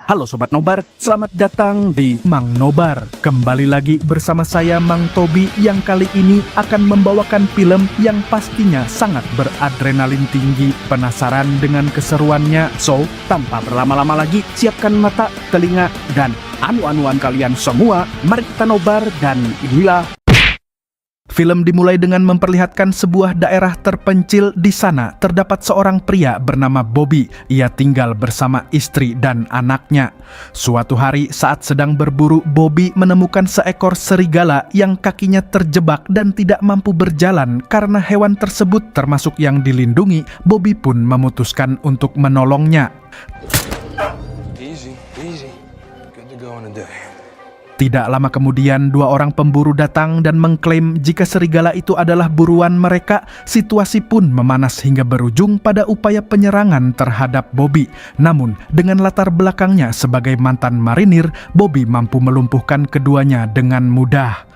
Halo Sobat Nobar, selamat datang di Mang Nobar. Kembali lagi bersama saya Mang Tobi yang kali ini akan membawakan film yang pastinya sangat beradrenalin tinggi. Penasaran dengan keseruannya? So, tanpa berlama-lama lagi, siapkan mata, telinga, dan anu-anuan kalian semua. Mari kita nobar dan inilah. Film dimulai dengan memperlihatkan sebuah daerah terpencil. Di sana terdapat seorang pria bernama Bobby. Ia tinggal bersama istri dan anaknya. Suatu hari saat sedang berburu, Bobby menemukan seekor serigala yang kakinya terjebak dan tidak mampu berjalan. Karena hewan tersebut termasuk yang dilindungi, Bobby pun memutuskan untuk menolongnya. Easy. Good to go in a day. Tidak lama kemudian, dua orang pemburu datang dan mengklaim jika serigala itu adalah buruan mereka. Situasi pun memanas hingga berujung pada upaya penyerangan terhadap Bobby. Namun, dengan latar belakangnya sebagai mantan marinir, Bobby mampu melumpuhkan keduanya dengan mudah.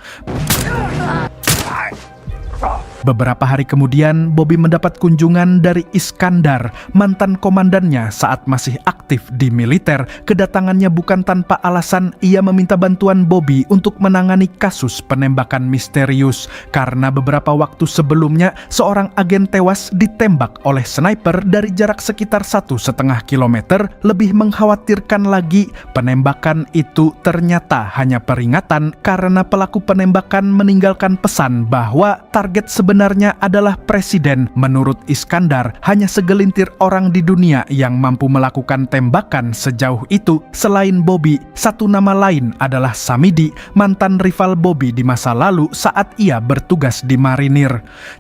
Beberapa hari kemudian, Bobby mendapat kunjungan dari Iskandar, mantan komandannya saat masih aktif di militer. Kedatangannya bukan tanpa alasan. Ia meminta bantuan Bobby untuk menangani kasus penembakan misterius. Karena beberapa waktu sebelumnya, seorang agen tewas ditembak oleh sniper dari jarak sekitar 1,5 kilometer. Lebih mengkhawatirkan lagi, penembakan itu ternyata hanya peringatan karena pelaku penembakan meninggalkan pesan bahwa target sebenarnya adalah presiden. Menurut Iskandar, hanya segelintir orang di dunia yang mampu melakukan tembakan sejauh itu. Selain Bobby, satu nama lain adalah Samidi, mantan rival Bobby di masa lalu saat ia bertugas di marinir.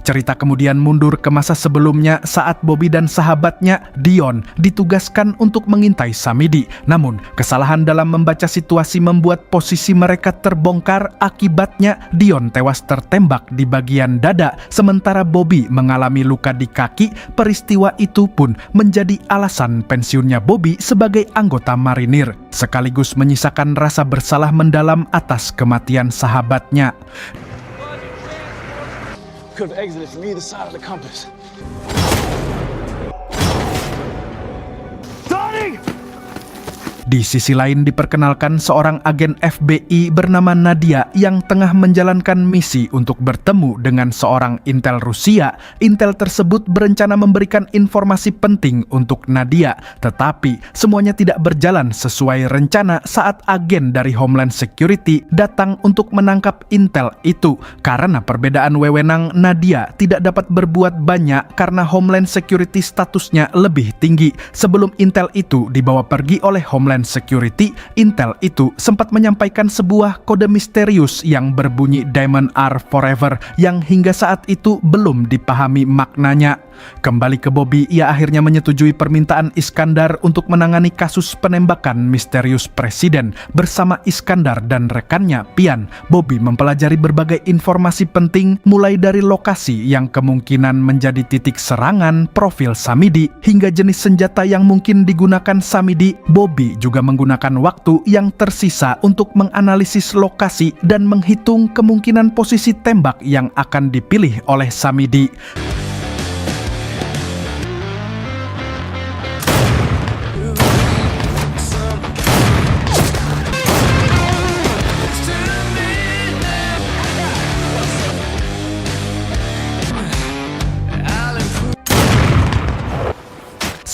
Cerita kemudian mundur ke masa sebelumnya saat Bobby dan sahabatnya Dion ditugaskan untuk mengintai Samidi. Namun, kesalahan dalam membaca situasi membuat posisi mereka terbongkar. Akibatnya, Dion tewas tertembak di bagian dada, sementara Bobby mengalami luka di kaki. Peristiwa itu pun menjadi alasan pensiunnya Bobby sebagai anggota marinir, sekaligus menyisakan rasa bersalah mendalam atas kematian sahabatnya. Could have exited from either side of the compass. Di sisi lain diperkenalkan seorang agen FBI bernama Nadia yang tengah menjalankan misi untuk bertemu dengan seorang intel Rusia. Intel tersebut berencana memberikan informasi penting untuk Nadia, tetapi semuanya tidak berjalan sesuai rencana saat agen dari Homeland Security datang untuk menangkap intel itu. Karena perbedaan wewenang, Nadia tidak dapat berbuat banyak karena Homeland Security statusnya lebih tinggi. Sebelum intel itu dibawa pergi oleh Homeland Security, intel itu sempat menyampaikan sebuah kode misterius yang berbunyi Diamond Are Forever yang hingga saat itu belum dipahami maknanya. Kembali ke Bobby, ia akhirnya menyetujui permintaan Iskandar untuk menangani kasus penembakan misterius presiden. Bersama Iskandar dan rekannya Pian, Bobby mempelajari berbagai informasi penting mulai dari lokasi yang kemungkinan menjadi titik serangan, profil Samidi, hingga jenis senjata yang mungkin digunakan Samidi. Bobby juga menggunakan waktu yang tersisa untuk menganalisis lokasi dan menghitung kemungkinan posisi tembak yang akan dipilih oleh Samidi.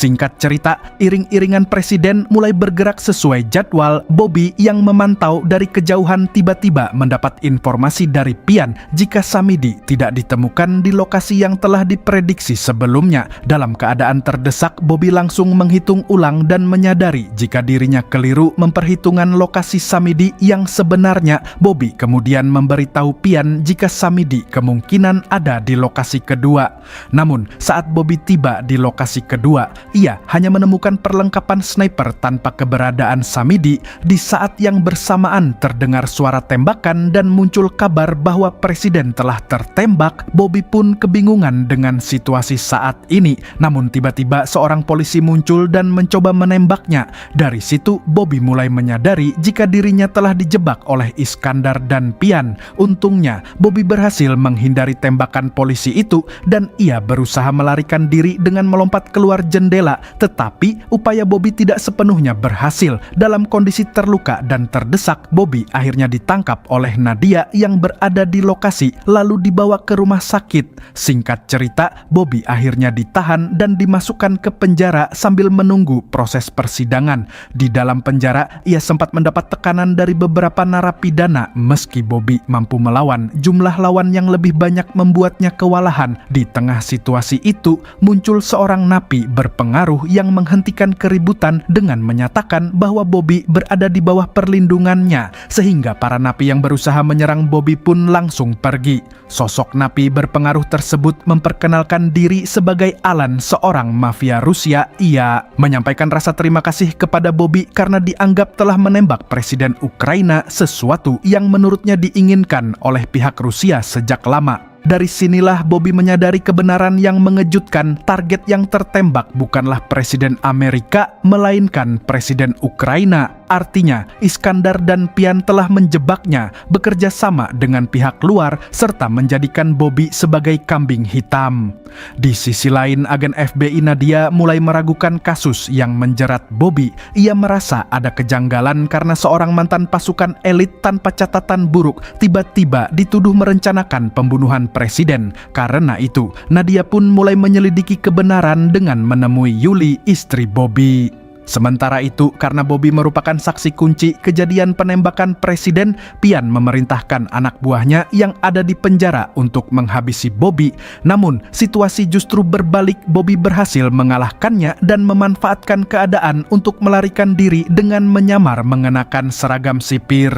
Singkat cerita, iring-iringan presiden mulai bergerak sesuai jadwal. Bobby yang memantau dari kejauhan tiba-tiba mendapat informasi dari Pian jika Samidi tidak ditemukan di lokasi yang telah diprediksi sebelumnya. Dalam keadaan terdesak, Bobby langsung menghitung ulang dan menyadari jika dirinya keliru memperhitungkan lokasi Samidi yang sebenarnya. Bobby kemudian memberitahu Pian jika Samidi kemungkinan ada di lokasi kedua. Namun, saat Bobby tiba di lokasi kedua, ia hanya menemukan perlengkapan sniper tanpa keberadaan Samidi. Di saat yang bersamaan terdengar suara tembakan dan muncul kabar bahwa presiden telah tertembak. Bobby pun kebingungan dengan situasi saat ini. Namun tiba-tiba seorang polisi muncul dan mencoba menembaknya. Dari situ Bobby mulai menyadari jika dirinya telah dijebak oleh Iskandar dan Pian. Untungnya Bobby berhasil menghindari tembakan polisi itu dan ia berusaha melarikan diri dengan melompat keluar jendela jendela, tetapi upaya Bobby tidak sepenuhnya berhasil. Dalam kondisi terluka dan terdesak, Bobby akhirnya ditangkap oleh Nadia yang berada di lokasi lalu dibawa ke rumah sakit. Singkat cerita, Bobby akhirnya ditahan dan dimasukkan ke penjara sambil menunggu proses persidangan. Di dalam penjara, ia sempat mendapat tekanan dari beberapa narapidana. Meski Bobby mampu melawan, jumlah lawan yang lebih banyak membuatnya kewalahan. Di tengah situasi itu, muncul seorang napi berpengaruh yang menghentikan keributan dengan menyatakan bahwa Bobby berada di bawah perlindungannya, sehingga para napi yang berusaha menyerang Bobby pun langsung pergi. Sosok napi berpengaruh tersebut memperkenalkan diri sebagai Alan, seorang mafia Rusia. Ia menyampaikan rasa terima kasih kepada Bobby karena dianggap telah menembak Presiden Ukraina, sesuatu yang menurutnya diinginkan oleh pihak Rusia sejak lama. Dari sinilah Bobby menyadari kebenaran yang mengejutkan. Target yang tertembak bukanlah Presiden Amerika, melainkan Presiden Ukraina. Artinya, Iskandar dan Pian telah menjebaknya, bekerja sama dengan pihak luar, serta menjadikan Bobby sebagai kambing hitam. Di sisi lain, agen FBI Nadia mulai meragukan kasus yang menjerat Bobby. Ia merasa ada kejanggalan karena seorang mantan pasukan elit tanpa catatan buruk tiba-tiba dituduh merencanakan pembunuhan presiden. Karena itu, Nadia pun mulai menyelidiki kebenaran dengan menemui Yuli, istri Bobby. Sementara itu, karena Bobby merupakan saksi kunci kejadian penembakan presiden, Pian memerintahkan anak buahnya yang ada di penjara untuk menghabisi Bobby. Namun, situasi justru berbalik. Bobby berhasil mengalahkannya dan memanfaatkan keadaan untuk melarikan diri dengan menyamar mengenakan seragam sipir.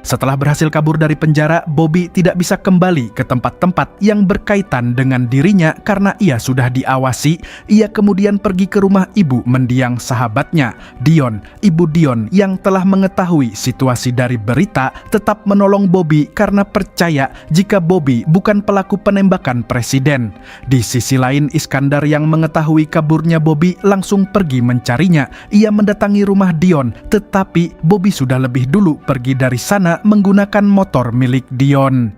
Setelah berhasil kabur dari penjara, Bobby tidak bisa kembali ke tempat-tempat yang berkaitan dengan dirinya karena ia sudah diawasi. Ia kemudian pergi ke rumah ibu mendiang sahabatnya, Dion. Ibu Dion yang telah mengetahui situasi dari berita tetap menolong Bobby karena percaya jika Bobby bukan pelaku penembakan presiden. Di sisi lain, Iskandar yang mengetahui kaburnya Bobby langsung pergi mencarinya. Ia mendatangi rumah Dion, tetapi Bobby sudah lebih dulu pergi dari sana menggunakan motor milik Dion.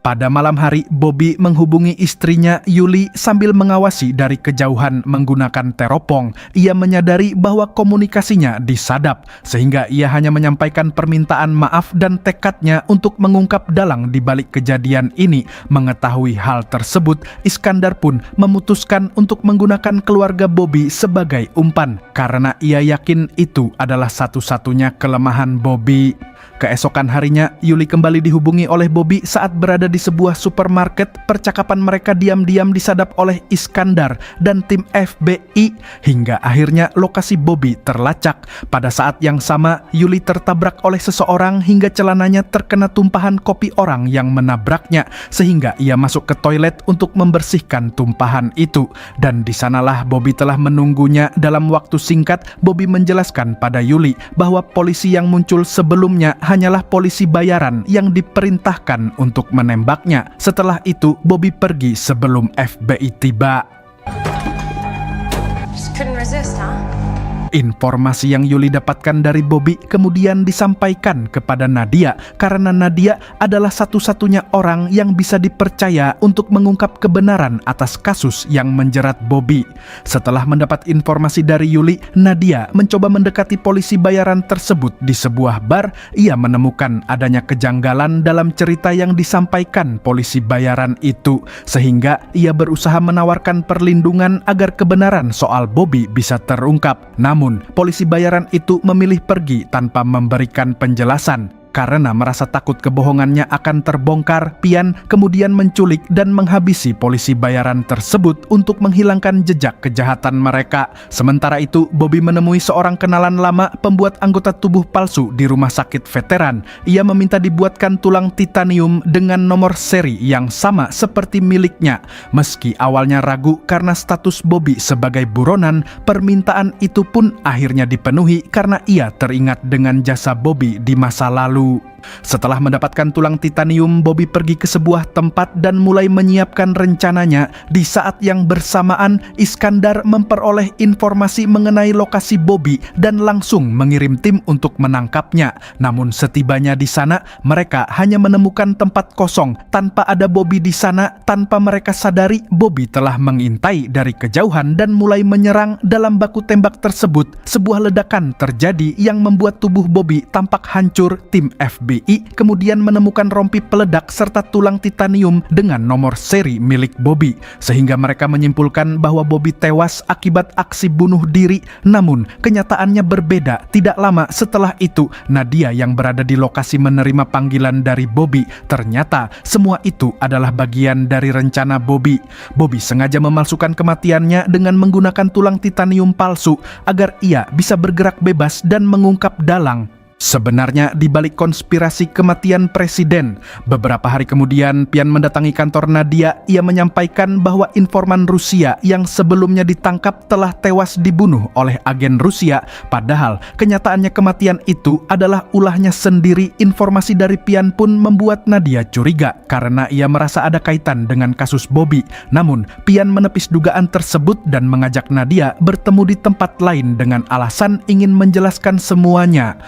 Pada malam hari, Bobby menghubungi istrinya Yuli sambil mengawasi dari kejauhan menggunakan teropong. Ia menyadari bahwa komunikasinya disadap, sehingga ia hanya menyampaikan permintaan maaf dan tekadnya untuk mengungkap dalang di balik kejadian ini. Mengetahui hal tersebut, Iskandar pun memutuskan untuk menggunakan keluarga Bobby sebagai umpan, karena ia yakin itu adalah satu-satunya kelemahan Bobby. Keesokan harinya, Yuli kembali dihubungi oleh Bobby saat berada di sebuah supermarket. Percakapan mereka diam-diam disadap oleh Iskandar dan tim FBI, hingga akhirnya lokasi Bobby terlacak. Pada saat yang sama, Yuli tertabrak oleh seseorang hingga celananya terkena tumpahan kopi orang yang menabraknya, sehingga ia masuk ke toilet untuk membersihkan tumpahan itu. Dan di sanalah Bobby telah menunggunya. Dalam waktu singkat, Bobby menjelaskan pada Yuli bahwa polisi yang muncul sebelumnya hanyalah polisi bayaran yang diperintahkan untuk menembaknya. Setelah itu, Bobby pergi sebelum FBI tiba. Just couldn't resist, huh? Informasi yang Yuli dapatkan dari Bobby kemudian disampaikan kepada Nadia, karena Nadia adalah satu-satunya orang yang bisa dipercaya untuk mengungkap kebenaran atas kasus yang menjerat Bobby. Setelah mendapat informasi dari Yuli, Nadia mencoba mendekati polisi bayaran tersebut di sebuah bar. Ia menemukan adanya kejanggalan dalam cerita yang disampaikan polisi bayaran itu, sehingga ia berusaha menawarkan perlindungan agar kebenaran soal Bobby bisa terungkap. Namun, polisi bayaran itu memilih pergi tanpa memberikan penjelasan. Karena merasa takut kebohongannya akan terbongkar, Pian kemudian menculik dan menghabisi polisi bayaran tersebut untuk menghilangkan jejak kejahatan mereka. Sementara itu, Bobby menemui seorang kenalan lama pembuat anggota tubuh palsu di rumah sakit veteran. Ia meminta dibuatkan tulang titanium dengan nomor seri yang sama seperti miliknya. Meski awalnya ragu karena status Bobby sebagai buronan, permintaan itu pun akhirnya dipenuhi karena ia teringat dengan jasa Bobby di masa lalu. Setelah mendapatkan tulang titanium, Bobby pergi ke sebuah tempat dan mulai menyiapkan rencananya. Di saat yang bersamaan, Iskandar memperoleh informasi mengenai lokasi Bobby dan langsung mengirim tim untuk menangkapnya. Namun setibanya di sana, mereka hanya menemukan tempat kosong tanpa ada Bobby di sana. Tanpa mereka sadari, Bobby telah mengintai dari kejauhan dan mulai menyerang. Dalam baku tembak tersebut, sebuah ledakan terjadi yang membuat tubuh Bobby tampak hancur. Tim FBI kemudian menemukan rompi peledak serta tulang titanium dengan nomor seri milik Bobby, sehingga mereka menyimpulkan bahwa Bobby tewas akibat aksi bunuh diri. Namun kenyataannya berbeda. Tidak lama setelah itu, Nadia yang berada di lokasi menerima panggilan dari Bobby. Ternyata semua itu adalah bagian dari rencana Bobby. Bobby sengaja memalsukan kematiannya dengan menggunakan tulang titanium palsu agar ia bisa bergerak bebas dan mengungkap dalang. Sebenarnya di balik konspirasi kematian presiden, beberapa hari kemudian Pian mendatangi kantor Nadia. Ia menyampaikan bahwa informan Rusia yang sebelumnya ditangkap telah tewas dibunuh oleh agen Rusia. Padahal kenyataannya kematian itu adalah ulahnya sendiri. Informasi dari Pian pun membuat Nadia curiga karena ia merasa ada kaitan dengan kasus Bobby. Namun Pian menepis dugaan tersebut dan mengajak Nadia bertemu di tempat lain dengan alasan ingin menjelaskan semuanya.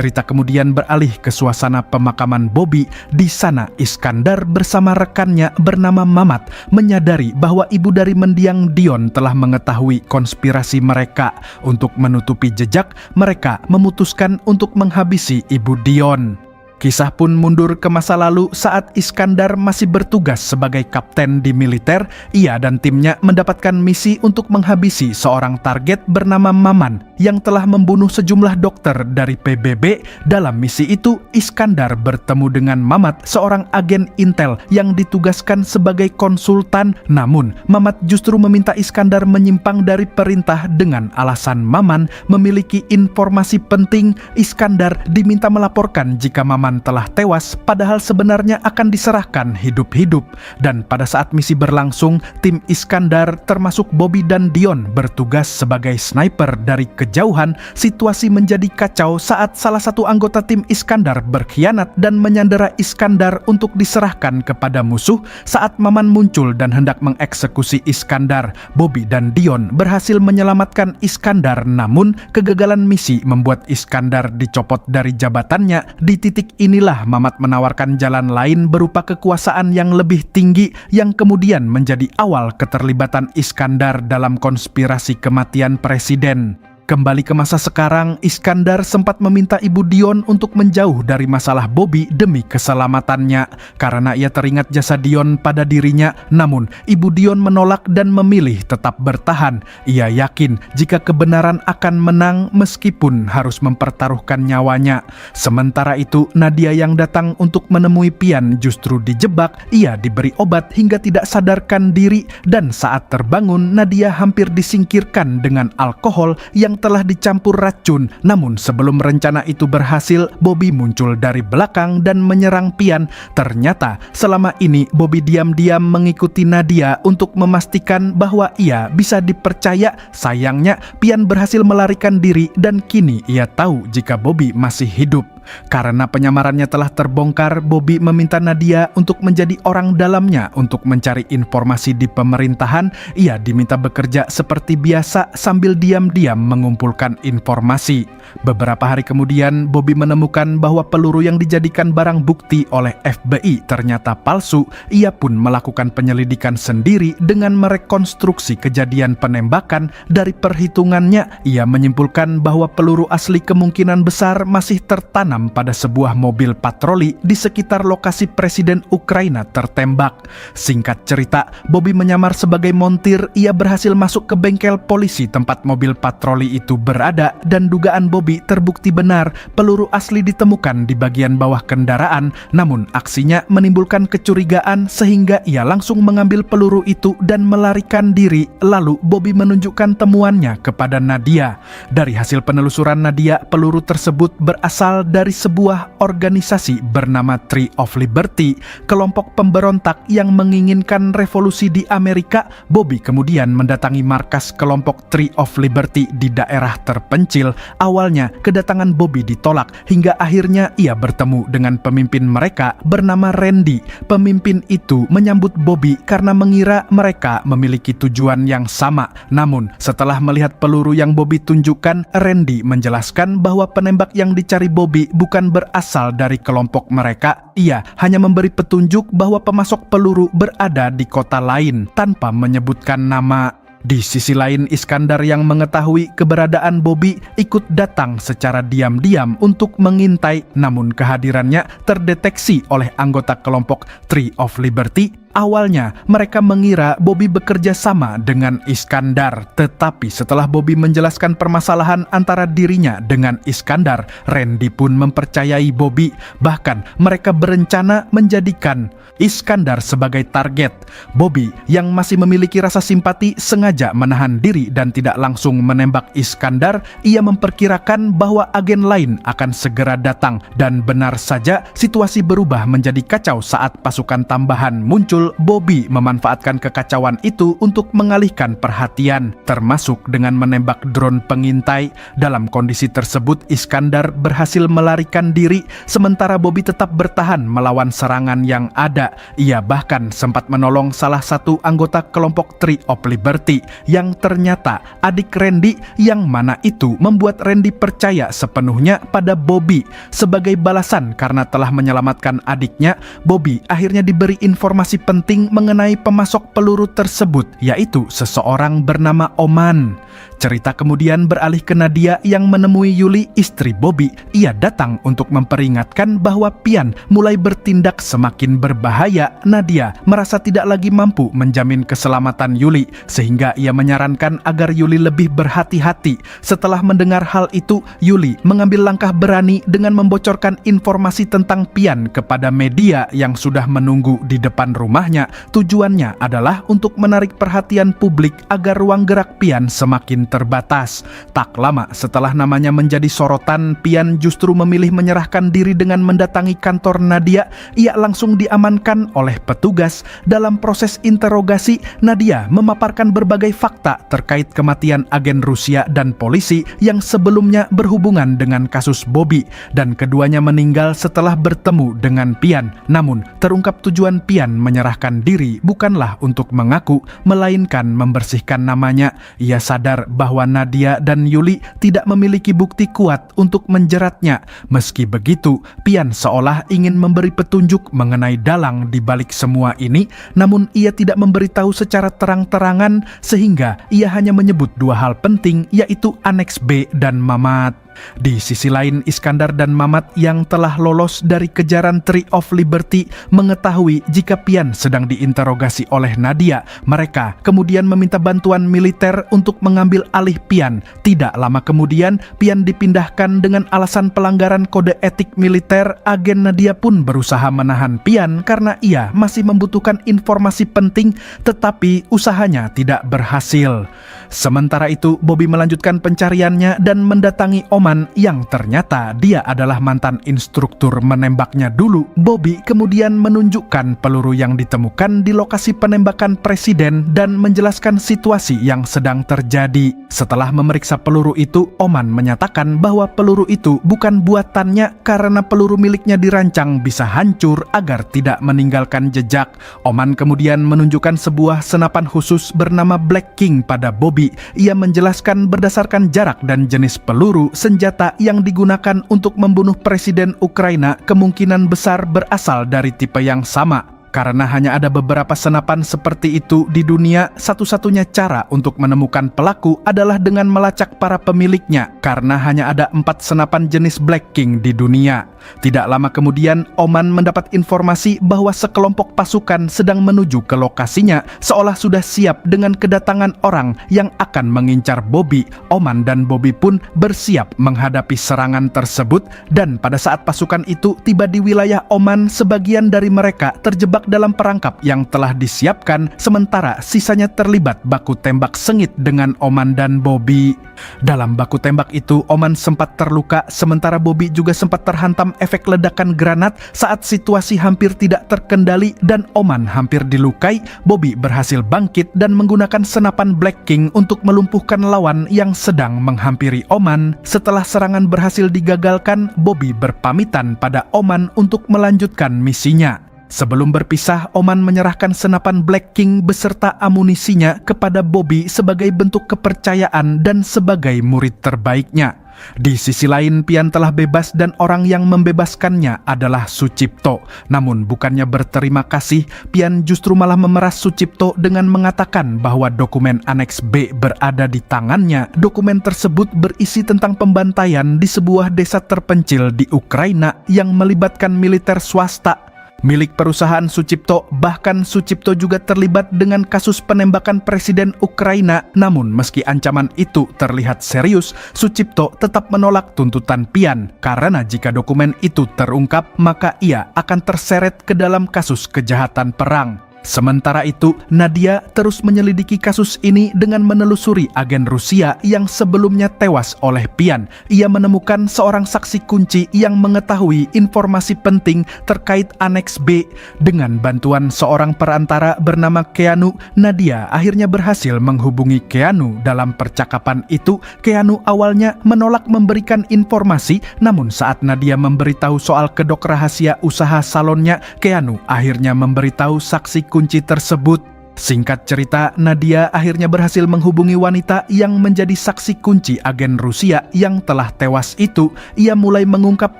Cerita kemudian beralih ke suasana pemakaman Bobby. Di sana Iskandar bersama rekannya bernama Mamat menyadari bahwa ibu dari mendiang Dion telah mengetahui konspirasi mereka. Untuk menutupi jejak, mereka memutuskan untuk menghabisi ibu Dion. Kisah pun mundur ke masa lalu saat Iskandar masih bertugas sebagai kapten di militer. Ia dan timnya mendapatkan misi untuk menghabisi seorang target bernama Maman yang telah membunuh sejumlah dokter dari PBB. Dalam misi itu, Iskandar bertemu dengan Mamat, seorang agen intel yang ditugaskan sebagai konsultan. Namun, Mamat justru meminta Iskandar menyimpang dari perintah dengan alasan Maman memiliki informasi penting. Iskandar diminta melaporkan jika Maman telah tewas, padahal sebenarnya akan diserahkan hidup-hidup. Dan pada saat misi berlangsung, tim Iskandar termasuk Bobby dan Dion bertugas sebagai sniper dari kejauhan. Situasi menjadi kacau saat salah satu anggota tim Iskandar berkhianat dan menyandera Iskandar untuk diserahkan kepada musuh. Saat Maman muncul dan hendak mengeksekusi Iskandar, Bobby dan Dion berhasil menyelamatkan Iskandar. Namun kegagalan misi membuat Iskandar dicopot dari jabatannya. Di titik inilah Mamat menawarkan jalan lain berupa kekuasaan yang lebih tinggi yang kemudian menjadi awal keterlibatan Iskandar dalam konspirasi kematian presiden. Kembali ke masa sekarang, Iskandar sempat meminta ibu Dion untuk menjauh dari masalah Bobby demi keselamatannya karena ia teringat jasa Dion pada dirinya. Namun, ibu Dion menolak dan memilih tetap bertahan. Ia yakin jika kebenaran akan menang meskipun harus mempertaruhkan nyawanya. Sementara itu, Nadia yang datang untuk menemui Pian justru dijebak. Ia diberi obat hingga tidak sadarkan diri dan saat terbangun, Nadia hampir disingkirkan dengan alkohol yang telah dicampur racun. Namun sebelum rencana itu berhasil, Bobby muncul dari belakang dan menyerang Pian. Ternyata selama ini Bobby diam-diam mengikuti Nadia untuk memastikan bahwa ia bisa dipercaya. Sayangnya Pian berhasil melarikan diri dan kini ia tahu jika Bobby masih hidup. Karena penyamarannya telah terbongkar, Bobby meminta Nadia untuk menjadi orang dalamnya untuk mencari informasi di pemerintahan. Ia diminta bekerja seperti biasa sambil diam-diam mengumpulkan informasi. Beberapa hari kemudian, Bobby menemukan bahwa peluru yang dijadikan barang bukti oleh FBI ternyata palsu. Ia pun melakukan penyelidikan sendiri dengan merekonstruksi kejadian penembakan. Dari perhitungannya, ia menyimpulkan bahwa peluru asli kemungkinan besar masih tertanam pada sebuah mobil patroli di sekitar lokasi Presiden Ukraina tertembak. Singkat cerita, Bobby menyamar sebagai montir. Ia berhasil masuk ke bengkel polisi tempat mobil patroli itu berada dan dugaan Bobby terbukti benar. Peluru asli ditemukan di bagian bawah kendaraan. Namun aksinya menimbulkan kecurigaan sehingga ia langsung mengambil peluru itu dan melarikan diri. Lalu Bobby menunjukkan temuannya kepada Nadia. Dari hasil penelusuran Nadia, peluru tersebut berasal dari dari sebuah organisasi bernama Tree of Liberty, kelompok pemberontak yang menginginkan revolusi di Amerika, Bobby kemudian mendatangi markas kelompok Tree of Liberty di daerah terpencil. Awalnya, kedatangan Bobby ditolak hingga akhirnya ia bertemu dengan pemimpin mereka bernama Randy. Pemimpin itu menyambut Bobby karena mengira mereka memiliki tujuan yang sama. Namun, setelah melihat peluru yang Bobby tunjukkan, Randy menjelaskan bahwa penembak yang dicari Bobby bukan berasal dari kelompok mereka. Ia hanya memberi petunjuk bahwa pemasok peluru berada di kota lain tanpa menyebutkan nama. Di sisi lain, Iskandar yang mengetahui keberadaan Bobby ikut datang secara diam-diam untuk mengintai, namun kehadirannya terdeteksi oleh anggota kelompok Tree of Liberty. Awalnya, mereka mengira Bobby bekerja sama dengan Iskandar, tetapi setelah Bobby menjelaskan permasalahan antara dirinya dengan Iskandar, Randy pun mempercayai Bobby. Bahkan, mereka berencana menjadikan Iskandar sebagai target. Bobby yang masih memiliki rasa simpati sengaja menahan diri dan tidak langsung menembak Iskandar. Ia memperkirakan bahwa agen lain akan segera datang, dan benar saja situasi berubah menjadi kacau saat pasukan tambahan muncul. Bobby memanfaatkan kekacauan itu untuk mengalihkan perhatian, termasuk dengan menembak drone pengintai. Dalam kondisi tersebut, Iskandar berhasil melarikan diri, sementara Bobby tetap bertahan melawan serangan yang ada. Ia bahkan sempat menolong salah satu anggota kelompok Tree of Liberty yang ternyata adik Randy, yang mana itu membuat Randy percaya sepenuhnya pada Bobby. Sebagai balasan karena telah menyelamatkan adiknya, Bobby akhirnya diberi informasi penting mengenai pemasok peluru tersebut, yaitu seseorang bernama Oman. Cerita kemudian beralih ke Nadia yang menemui Yuli, istri Bobby. Ia datang untuk memperingatkan bahwa Pian mulai bertindak semakin berbahaya. Nadia merasa tidak lagi mampu menjamin keselamatan Yuli, sehingga ia menyarankan agar Yuli lebih berhati-hati. Setelah mendengar hal itu, Yuli mengambil langkah berani dengan membocorkan informasi tentang Pian kepada media yang sudah menunggu di depan rumahnya. Tujuannya adalah untuk menarik perhatian publik agar ruang gerak Pian semakin terbatas. Tak lama setelah namanya menjadi sorotan, Pian justru memilih menyerahkan diri dengan mendatangi kantor Nadia. Ia langsung diamankan oleh petugas. Dalam proses interogasi, Nadia memaparkan berbagai fakta terkait kematian agen Rusia dan polisi yang sebelumnya berhubungan dengan kasus Bobby, dan keduanya meninggal setelah bertemu dengan Pian. Namun, terungkap tujuan Pian menyerahkan diri bukanlah untuk mengaku, melainkan membersihkan namanya. Ia sadar bahwa Nadia dan Yuli tidak memiliki bukti kuat untuk menjeratnya. Meski begitu, Pian seolah ingin memberi petunjuk mengenai dalang di balik semua ini, namun ia tidak memberitahu secara terang-terangan, sehingga ia hanya menyebut dua hal penting, yaitu Aneks B dan Mamat. Di sisi lain, Iskandar dan Mamat yang telah lolos dari kejaran Tree of Liberty mengetahui jika Pian sedang diinterogasi oleh Nadia. Mereka kemudian meminta bantuan militer untuk mengambil alih Pian. Tidak lama kemudian, Pian dipindahkan dengan alasan pelanggaran kode etik militer. Agen Nadia pun berusaha menahan Pian karena ia masih membutuhkan informasi penting, tetapi usahanya tidak berhasil. Sementara itu, Bobby melanjutkan pencariannya dan mendatangi Oman yang ternyata dia adalah mantan instruktur menembaknya dulu. Bobby kemudian menunjukkan peluru yang ditemukan di lokasi penembakan presiden dan menjelaskan situasi yang sedang terjadi. Setelah memeriksa peluru itu, Oman menyatakan bahwa peluru itu bukan buatannya karena peluru miliknya dirancang bisa hancur agar tidak meninggalkan jejak. Oman kemudian menunjukkan sebuah senapan khusus bernama Black King pada Bobby. Ia menjelaskan berdasarkan jarak dan jenis peluru, senjata yang digunakan untuk membunuh Presiden Ukraina kemungkinan besar berasal dari tipe yang sama. Karena hanya ada beberapa senapan seperti itu di dunia, satu-satunya cara untuk menemukan pelaku adalah dengan melacak para pemiliknya, karena hanya ada 4 senapan jenis Black King di dunia. Tidak lama kemudian, Oman mendapat informasi bahwa sekelompok pasukan sedang menuju ke lokasinya, seolah sudah siap dengan kedatangan orang yang akan mengincar Bobby. Oman dan Bobby pun bersiap menghadapi serangan tersebut, dan pada saat pasukan itu tiba di wilayah Oman, sebagian dari mereka terjebak ditembak dalam perangkap yang telah disiapkan, sementara sisanya terlibat baku tembak sengit dengan Oman dan Bobby. Dalam baku tembak itu, Oman sempat terluka, sementara Bobby juga sempat terhantam efek ledakan granat saat situasi hampir tidak terkendali dan Oman hampir dilukai. Bobby berhasil bangkit dan menggunakan senapan Black King untuk melumpuhkan lawan yang sedang menghampiri Oman. Setelah serangan berhasil digagalkan, Bobby berpamitan pada Oman untuk melanjutkan misinya. Sebelum berpisah, Oman menyerahkan senapan Black King beserta amunisinya kepada Bobby sebagai bentuk kepercayaan dan sebagai murid terbaiknya. Di sisi lain, Pian telah bebas dan orang yang membebaskannya adalah Sucipto. Namun bukannya berterima kasih, Pian justru malah memeras Sucipto dengan mengatakan bahwa dokumen Aneks B berada di tangannya. Dokumen tersebut berisi tentang pembantaian di sebuah desa terpencil di Ukraina yang melibatkan militer swasta milik perusahaan Sucipto. Bahkan Sucipto juga terlibat dengan kasus penembakan Presiden Ukraina. Namun meski ancaman itu terlihat serius, Sucipto tetap menolak tuntutan Pian karena jika dokumen itu terungkap, maka ia akan terseret ke dalam kasus kejahatan perang. Sementara itu, Nadia terus menyelidiki kasus ini dengan menelusuri agen Rusia yang sebelumnya tewas oleh Pian. Ia menemukan seorang saksi kunci yang mengetahui informasi penting terkait Aneks B. Dengan bantuan seorang perantara bernama Keanu, Nadia akhirnya berhasil menghubungi Keanu. Dalam percakapan itu, Keanu awalnya menolak memberikan informasi, namun saat Nadia memberitahu soal kedok rahasia usaha salonnya, Keanu akhirnya memberitahu saksi kunci tersebut. Singkat cerita, Nadia akhirnya berhasil menghubungi wanita yang menjadi saksi kunci agen Rusia yang telah tewas itu. Ia mulai mengungkap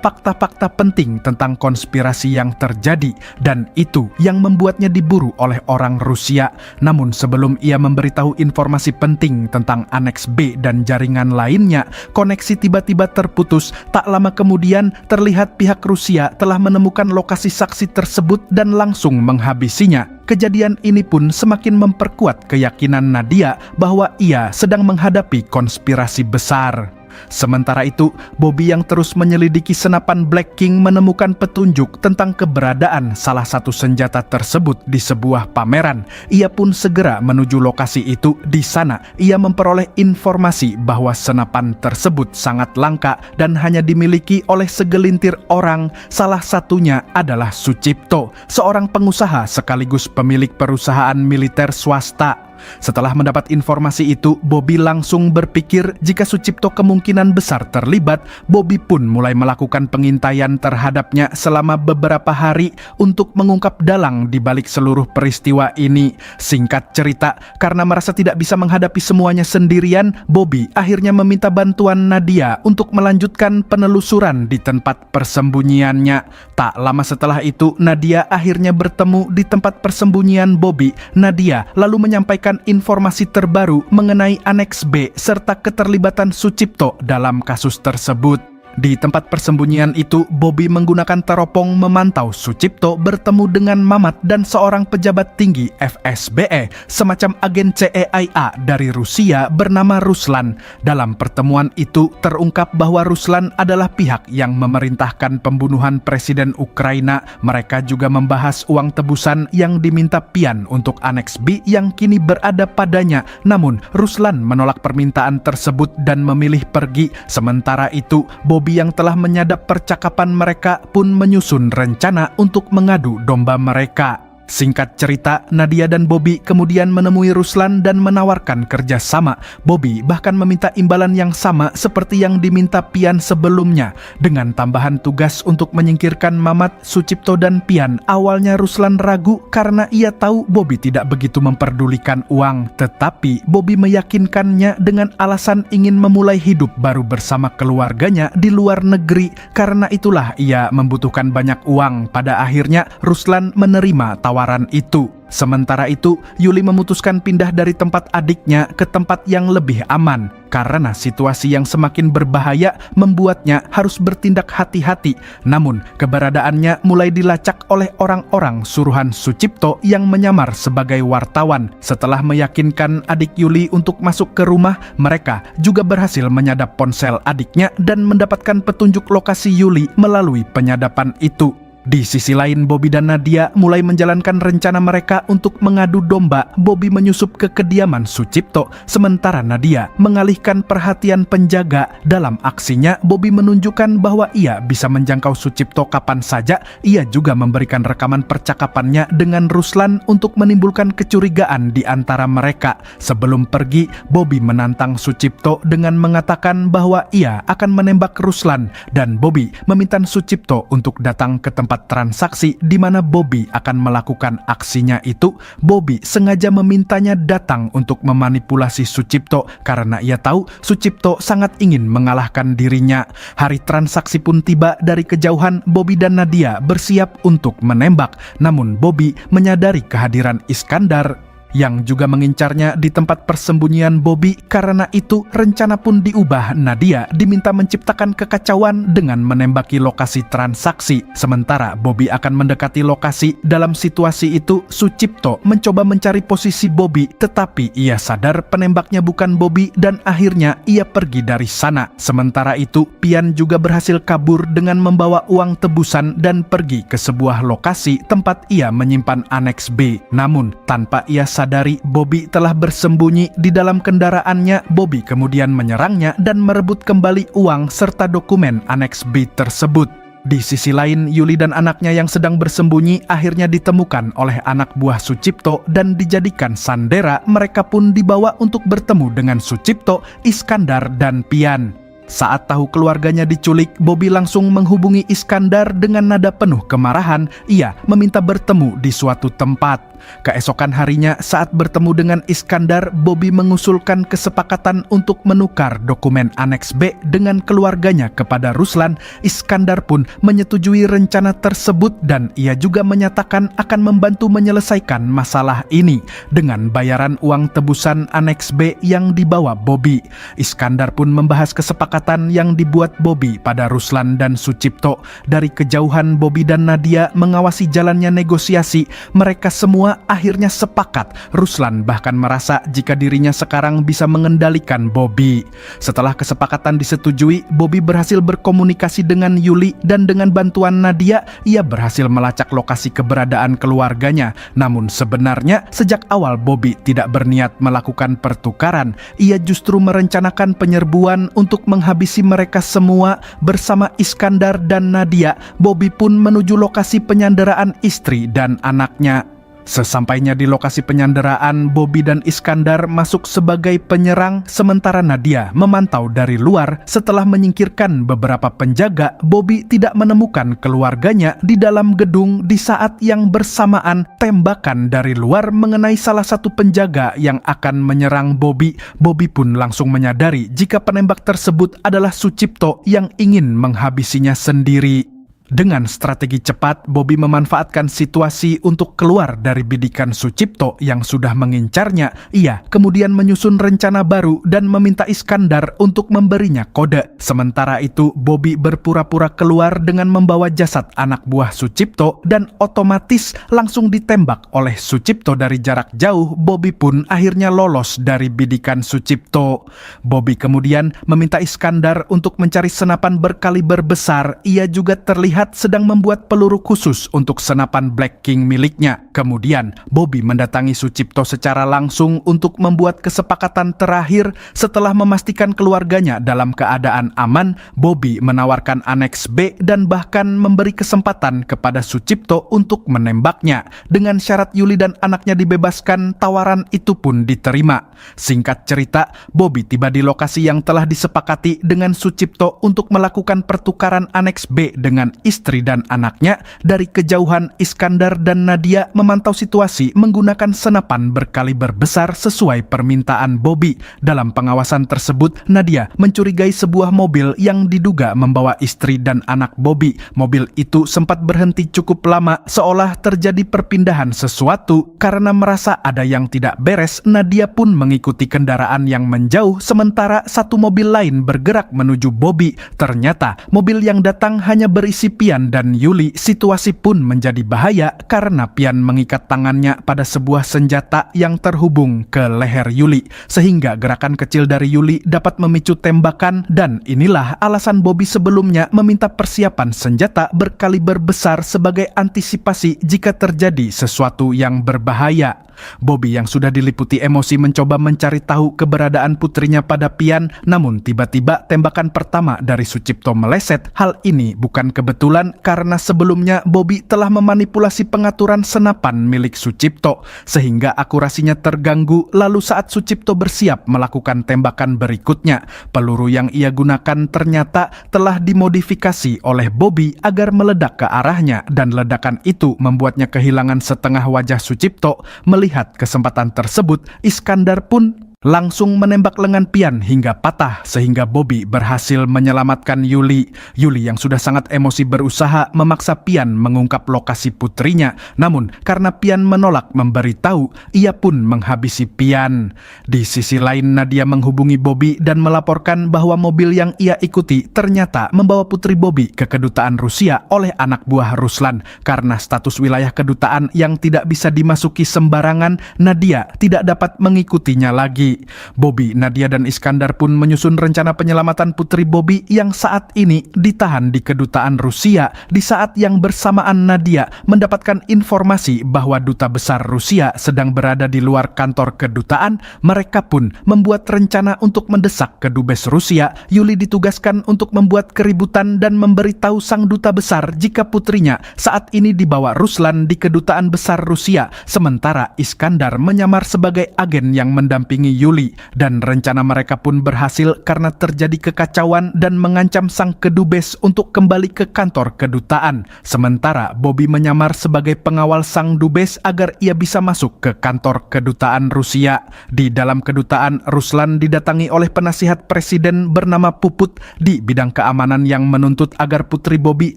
fakta-fakta penting tentang konspirasi yang terjadi, dan itu yang membuatnya diburu oleh orang Rusia. Namun sebelum ia memberitahu informasi penting tentang Aneks B dan jaringan lainnya, koneksi tiba-tiba terputus. Tak lama kemudian, terlihat pihak Rusia telah menemukan lokasi saksi tersebut dan langsung menghabisinya. Kejadian ini pun semakin memperkuat keyakinan Nadia bahwa ia sedang menghadapi konspirasi besar. Sementara itu, Bobby yang terus menyelidiki senapan Black King menemukan petunjuk tentang keberadaan salah satu senjata tersebut di sebuah pameran. Ia pun segera menuju lokasi itu. Di sana, ia memperoleh informasi bahwa senapan tersebut sangat langka dan hanya dimiliki oleh segelintir orang. Salah satunya adalah Sucipto, seorang pengusaha sekaligus pemilik perusahaan militer swasta. Setelah mendapat informasi itu, Bobby langsung berpikir jika Sucipto kemungkinan besar terlibat. Bobby pun mulai melakukan pengintaian terhadapnya selama beberapa hari untuk mengungkap dalang di balik seluruh peristiwa ini. Singkat cerita, karena merasa tidak bisa menghadapi semuanya sendirian, Bobby akhirnya meminta bantuan Nadia untuk melanjutkan penelusuran di tempat persembunyiannya. Tak lama setelah itu, Nadia akhirnya bertemu di tempat persembunyian Bobby. Nadia lalu menyampaikan informasi terbaru mengenai Aneks B serta keterlibatan Sucipto dalam kasus tersebut. Di tempat persembunyian itu, Bobby menggunakan teropong memantau Sucipto bertemu dengan Mamat dan seorang pejabat tinggi FSBE, semacam agen CIA dari Rusia bernama Ruslan. Dalam pertemuan itu terungkap bahwa Ruslan adalah pihak yang memerintahkan pembunuhan Presiden Ukraina. Mereka juga membahas uang tebusan yang diminta Pian untuk Aneks B yang kini berada padanya. Namun Ruslan menolak permintaan tersebut dan memilih pergi. Sementara itu, Bobby yang telah menyadap percakapan mereka pun menyusun rencana untuk mengadu domba mereka. Singkat cerita, Nadia dan Bobby kemudian menemui Ruslan dan menawarkan kerjasama. Bobby bahkan meminta imbalan yang sama seperti yang diminta Pian sebelumnya, dengan tambahan tugas untuk menyingkirkan Mamat, Sucipto, dan Pian. Awalnya Ruslan ragu karena ia tahu Bobby tidak begitu memperdulikan uang, tetapi Bobby meyakinkannya dengan alasan ingin memulai hidup baru bersama keluarganya di luar negeri. Karena itulah ia membutuhkan banyak uang. Pada akhirnya Ruslan menerima tawaran itu. Sementara itu, Yuli memutuskan pindah dari tempat adiknya ke tempat yang lebih aman karena situasi yang semakin berbahaya membuatnya harus bertindak hati-hati. Namun, keberadaannya mulai dilacak oleh orang-orang suruhan Sucipto yang menyamar sebagai wartawan. Setelah meyakinkan adik Yuli untuk masuk ke rumah, mereka juga berhasil menyadap ponsel adiknya dan mendapatkan petunjuk lokasi Yuli melalui penyadapan itu. Di sisi lain, Bobby dan Nadia mulai menjalankan rencana mereka untuk mengadu domba. Bobby menyusup ke kediaman Sucipto, sementara Nadia mengalihkan perhatian penjaga. Dalam aksinya, Bobby menunjukkan bahwa ia bisa menjangkau Sucipto kapan saja. Ia juga memberikan rekaman percakapannya dengan Ruslan untuk menimbulkan kecurigaan di antara mereka. Sebelum pergi, Bobby menantang Sucipto dengan mengatakan bahwa ia akan menembak Ruslan, dan Bobby meminta Sucipto untuk datang ke tempat transaksi di mana Bobby akan melakukan aksinya itu. Bobby sengaja memintanya datang untuk memanipulasi Sucipto karena ia tahu Sucipto sangat ingin mengalahkan dirinya. Hari transaksi pun tiba. Dari kejauhan, Bobby dan Nadia bersiap untuk menembak. Namun Bobby menyadari kehadiran Iskandar yang juga mengincarnya di tempat persembunyian Bobby. Karena itu, rencana pun diubah. Nadia diminta menciptakan kekacauan dengan menembaki lokasi transaksi. Sementara Bobby akan mendekati lokasi. Dalam situasi itu, Sucipto mencoba mencari posisi Bobby, tetapi ia sadar penembaknya bukan Bobby dan akhirnya ia pergi dari sana. Sementara itu, Pian juga berhasil kabur dengan membawa uang tebusan dan pergi ke sebuah lokasi tempat ia menyimpan aneks B. Namun, tanpa ia sadari, Bobby telah bersembunyi di dalam kendaraannya. Bobby kemudian menyerangnya dan merebut kembali uang serta dokumen aneks B tersebut. Di sisi lain, Yuli dan anaknya yang sedang bersembunyi akhirnya ditemukan oleh anak buah Sucipto dan dijadikan sandera. Mereka pun dibawa untuk bertemu dengan Sucipto, Iskandar, dan Pian. Saat tahu keluarganya diculik, Bobby langsung menghubungi Iskandar dengan nada penuh kemarahan. Ia meminta bertemu di suatu tempat. Keesokan harinya, saat bertemu dengan Iskandar, Bobby mengusulkan kesepakatan untuk menukar dokumen aneks B dengan keluarganya kepada Ruslan. Iskandar pun menyetujui rencana tersebut dan ia juga menyatakan akan membantu menyelesaikan masalah ini dengan bayaran uang tebusan aneks B yang dibawa Bobby. Iskandar pun membahas kesepakatan yang dibuat Bobby pada Ruslan dan Sucipto. Dari kejauhan, Bobby dan Nadia mengawasi jalannya negosiasi. Mereka semua akhirnya sepakat. Ruslan bahkan merasa jika dirinya sekarang bisa mengendalikan Bobby. Setelah kesepakatan disetujui, Bobby berhasil berkomunikasi dengan Yuli dan dengan bantuan Nadia, ia berhasil melacak lokasi keberadaan keluarganya. Namun sebenarnya sejak awal Bobby tidak berniat melakukan pertukaran. Ia justru merencanakan penyerbuan untuk menghabisi mereka semua. Bersama Iskandar dan Nadia, Bobby pun menuju lokasi penyanderaan istri dan anaknya. Sesampainya di lokasi penyanderaan, Bobby dan Iskandar masuk sebagai penyerang, sementara Nadia memantau dari luar. Setelah menyingkirkan beberapa penjaga, Bobby tidak menemukan keluarganya di dalam gedung. Di saat yang bersamaan, tembakan dari luar mengenai salah satu penjaga yang akan menyerang Bobby. Bobby pun langsung menyadari jika penembak tersebut adalah Sucipto yang ingin menghabisinya sendiri. Dengan strategi cepat, Bobby memanfaatkan situasi untuk keluar dari bidikan Sucipto yang sudah mengincarnya. Ia kemudian menyusun rencana baru dan meminta Iskandar untuk memberinya kode. Sementara itu, Bobby berpura-pura keluar dengan membawa jasad anak buah Sucipto dan otomatis langsung ditembak oleh Sucipto dari jarak jauh. Bobby pun akhirnya lolos dari bidikan Sucipto. Bobby kemudian meminta Iskandar untuk mencari senapan berkaliber besar. Ia juga terlihat sedang membuat peluru khusus untuk senapan Black King miliknya. Kemudian, Bobby mendatangi Sucipto secara langsung untuk membuat kesepakatan terakhir. Setelah memastikan keluarganya dalam keadaan aman, Bobby menawarkan aneks B dan bahkan memberi kesempatan kepada Sucipto untuk menembaknya. Dengan syarat Yuli dan anaknya dibebaskan, tawaran itu pun diterima. Singkat cerita, Bobby tiba di lokasi yang telah disepakati dengan Sucipto untuk melakukan pertukaran aneks B dengan istri dan anaknya. Dari kejauhan, Iskandar dan Nadia memantau situasi menggunakan senapan berkaliber besar sesuai permintaan Bobby. Dalam pengawasan tersebut, Nadia mencurigai sebuah mobil yang diduga membawa istri dan anak Bobby. Mobil itu sempat berhenti cukup lama, seolah terjadi perpindahan sesuatu. Karena merasa ada yang tidak beres, Nadia pun mengikuti kendaraan yang menjauh, sementara satu mobil lain bergerak menuju Bobby. Ternyata mobil yang datang hanya berisi Pian dan Yuli. Situasi pun menjadi bahaya karena Pian mengikat tangannya pada sebuah senjata yang terhubung ke leher Yuli, sehingga gerakan kecil dari Yuli dapat memicu tembakan, dan inilah alasan Bobby sebelumnya meminta persiapan senjata berkaliber besar sebagai antisipasi jika terjadi sesuatu yang berbahaya. Bobby yang sudah diliputi emosi mencoba mencari tahu keberadaan putrinya pada Pian, namun tiba-tiba tembakan pertama dari Sucipto meleset. Hal ini bukan kebetulan karena sebelumnya Bobby telah memanipulasi pengaturan senapan milik Sucipto sehingga akurasinya terganggu. Lalu saat Sucipto bersiap melakukan tembakan berikutnya, peluru yang ia gunakan ternyata telah dimodifikasi oleh Bobby agar meledak ke arahnya, dan ledakan itu membuatnya kehilangan setengah wajah Sucipto. Melihat kesempatan tersebut, Iskandar pun langsung menembak lengan Pian hingga patah sehingga Bobby berhasil menyelamatkan Yuli. Yuli yang sudah sangat emosi berusaha memaksa Pian mengungkap lokasi putrinya, namun karena Pian menolak memberitahu, ia pun menghabisi Pian. Di sisi lain, Nadia menghubungi Bobby dan melaporkan bahwa mobil yang ia ikuti ternyata membawa putri Bobby ke kedutaan Rusia oleh anak buah Ruslan. Karena status wilayah kedutaan yang tidak bisa dimasuki sembarangan, Nadia tidak dapat mengikutinya lagi. Bobby, Nadia, dan Iskandar pun menyusun rencana penyelamatan putri Bobby yang saat ini ditahan di kedutaan Rusia. Di saat yang bersamaan, Nadia mendapatkan informasi bahwa duta besar Rusia sedang berada di luar kantor kedutaan. Mereka pun membuat rencana untuk mendesak kedubes Rusia. Yuli ditugaskan untuk membuat keributan dan memberitahu sang duta besar jika putrinya saat ini dibawa Ruslan di kedutaan besar Rusia. Sementara Iskandar menyamar sebagai agen yang mendampingi Yuli, dan rencana mereka pun berhasil karena terjadi kekacauan dan mengancam sang kedubes untuk kembali ke kantor kedutaan. Sementara Bobby menyamar sebagai pengawal sang dubes agar ia bisa masuk ke kantor kedutaan Rusia. Di dalam kedutaan, Ruslan didatangi oleh penasihat presiden bernama Puput di bidang keamanan yang menuntut agar putri Bobby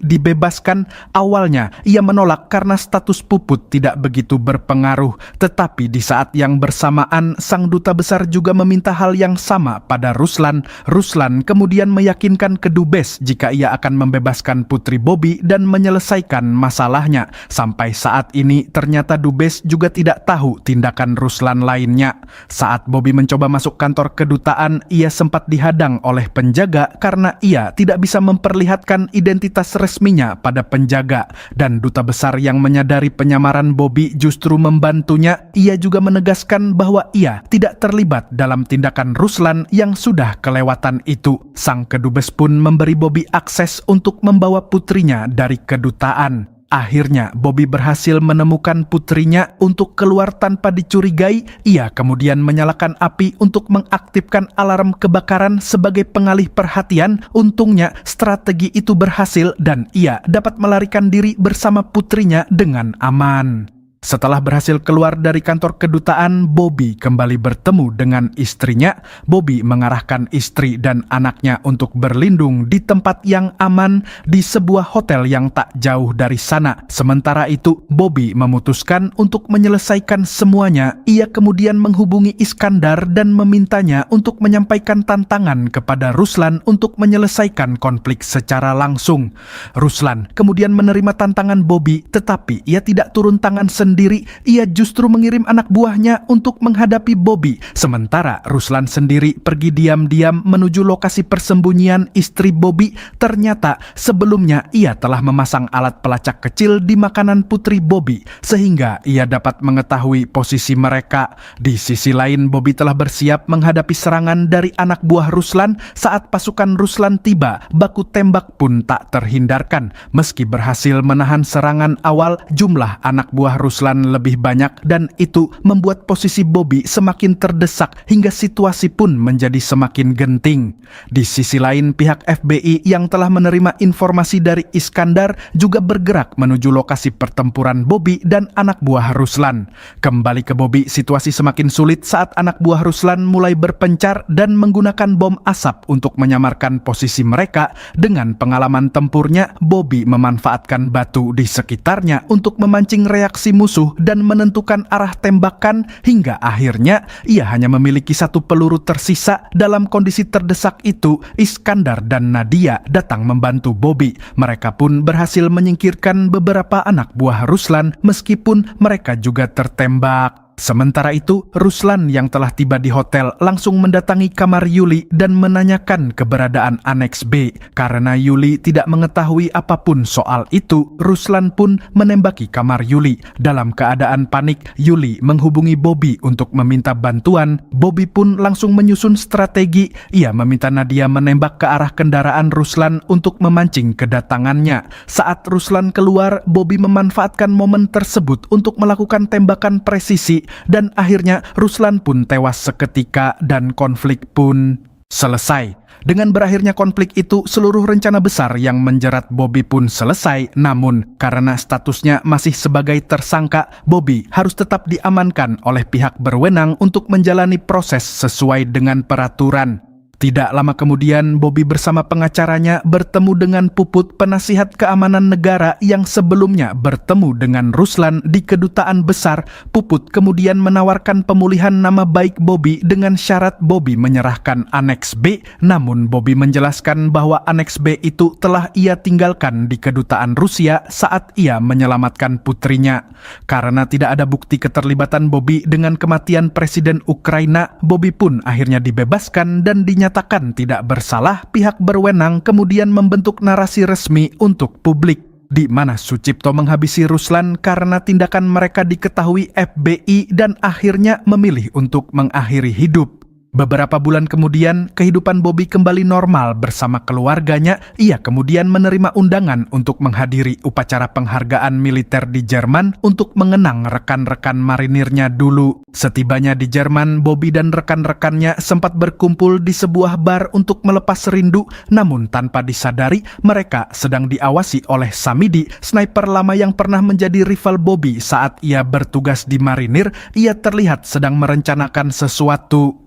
dibebaskan. Awalnya ia menolak karena status Puput tidak begitu berpengaruh, tetapi di saat yang bersamaan sang duta besar juga meminta hal yang sama pada Ruslan. Ruslan kemudian meyakinkan kedubes jika ia akan membebaskan putri Bobby dan menyelesaikan masalahnya. Sampai saat ini ternyata dubes juga tidak tahu tindakan Ruslan lainnya. Saat Bobby mencoba masuk kantor kedutaan, ia sempat dihadang oleh penjaga karena ia tidak bisa memperlihatkan identitas resminya pada penjaga, dan duta besar yang menyadari penyamaran Bobby justru membantunya. Ia juga menegaskan bahwa ia tidak terlibat dalam tindakan Ruslan yang sudah kelewatan itu. Sang kedubes pun memberi Bobby akses untuk membawa putrinya dari kedutaan. Akhirnya Bobby berhasil menemukan putrinya. Untuk keluar tanpa dicurigai, ia kemudian menyalakan api untuk mengaktifkan alarm kebakaran sebagai pengalih perhatian. Untungnya strategi itu berhasil dan ia dapat melarikan diri bersama putrinya dengan aman. Setelah berhasil keluar dari kantor kedutaan, Bobby kembali bertemu dengan istrinya. Bobby mengarahkan istri dan anaknya untuk berlindung di tempat yang aman di sebuah hotel yang tak jauh dari sana. Sementara itu, Bobby memutuskan untuk menyelesaikan semuanya. Ia kemudian menghubungi Iskandar dan memintanya untuk menyampaikan tantangan kepada Ruslan untuk menyelesaikan konflik secara langsung. Ruslan kemudian menerima tantangan Bobby, tetapi ia tidak turun tangan sendiri. Ia justru mengirim anak buahnya untuk menghadapi Bobby. Sementara Ruslan sendiri pergi diam-diam menuju lokasi persembunyian istri Bobby. Ternyata sebelumnya ia telah memasang alat pelacak kecil di makanan putri Bobby sehingga ia dapat mengetahui posisi mereka. Di sisi lain, Bobby telah bersiap menghadapi serangan dari anak buah Ruslan. Saat pasukan Ruslan tiba, baku tembak pun tak terhindarkan. Meski berhasil menahan serangan awal, jumlah anak buah Ruslan lebih banyak dan itu membuat posisi Bobby semakin terdesak hingga situasi pun menjadi semakin genting. Di sisi lain, pihak FBI yang telah menerima informasi dari Iskandar juga bergerak menuju lokasi pertempuran Bobby dan anak buah Ruslan. Kembali ke Bobby, situasi semakin sulit saat anak buah Ruslan mulai berpencar dan menggunakan bom asap untuk menyamarkan posisi mereka. Dengan pengalaman tempurnya, Bobby memanfaatkan batu di sekitarnya untuk memancing reaksi musuh musuh dan menentukan arah tembakan hingga akhirnya ia hanya memiliki 1 peluru tersisa. Dalam kondisi terdesak itu, Iskandar dan Nadia datang membantu Bobby. Mereka pun berhasil menyingkirkan beberapa anak buah Ruslan meskipun mereka juga tertembak. Sementara itu, Ruslan yang telah tiba di hotel langsung mendatangi kamar Yuli dan menanyakan keberadaan aneks B. Karena Yuli tidak mengetahui apapun soal itu, Ruslan pun menembaki kamar Yuli. Dalam keadaan panik, Yuli menghubungi Bobby untuk meminta bantuan. Bobby pun langsung menyusun strategi. Ia meminta Nadia menembak ke arah kendaraan Ruslan untuk memancing kedatangannya. Saat Ruslan keluar, Bobby memanfaatkan momen tersebut untuk melakukan tembakan presisi. Dan akhirnya Ruslan pun tewas seketika dan konflik pun selesai. Dengan berakhirnya konflik itu, seluruh rencana besar yang menjerat Bobby pun selesai. Namun, karena statusnya masih sebagai tersangka, Bobby harus tetap diamankan oleh pihak berwenang untuk menjalani proses sesuai dengan peraturan. Tidak lama kemudian, Bobby bersama pengacaranya bertemu dengan Puput, penasihat keamanan negara yang sebelumnya bertemu dengan Ruslan di kedutaan besar. Puput kemudian menawarkan pemulihan nama baik Bobby dengan syarat Bobby menyerahkan aneks B. Namun Bobby menjelaskan bahwa aneks B itu telah ia tinggalkan di kedutaan Rusia saat ia menyelamatkan putrinya. Karena tidak ada bukti keterlibatan Bobby dengan kematian Presiden Ukraina, Bobby pun akhirnya dibebaskan dan dinyatakan tidak bersalah. Pihak berwenang kemudian membentuk narasi resmi untuk publik, di mana Sucipto menghabisi Ruslan karena tindakan mereka diketahui FBI dan akhirnya memilih untuk mengakhiri hidup. Beberapa bulan kemudian, kehidupan Bobby kembali normal bersama keluarganya. Ia kemudian menerima undangan untuk menghadiri upacara penghargaan militer di Jerman untuk mengenang rekan-rekan marinirnya dulu. Setibanya di Jerman, Bobby dan rekan-rekannya sempat berkumpul di sebuah bar untuk melepas rindu. Namun tanpa disadari, mereka sedang diawasi oleh Samidi, sniper lama yang pernah menjadi rival Bobby saat ia bertugas di marinir. Ia terlihat sedang merencanakan sesuatu.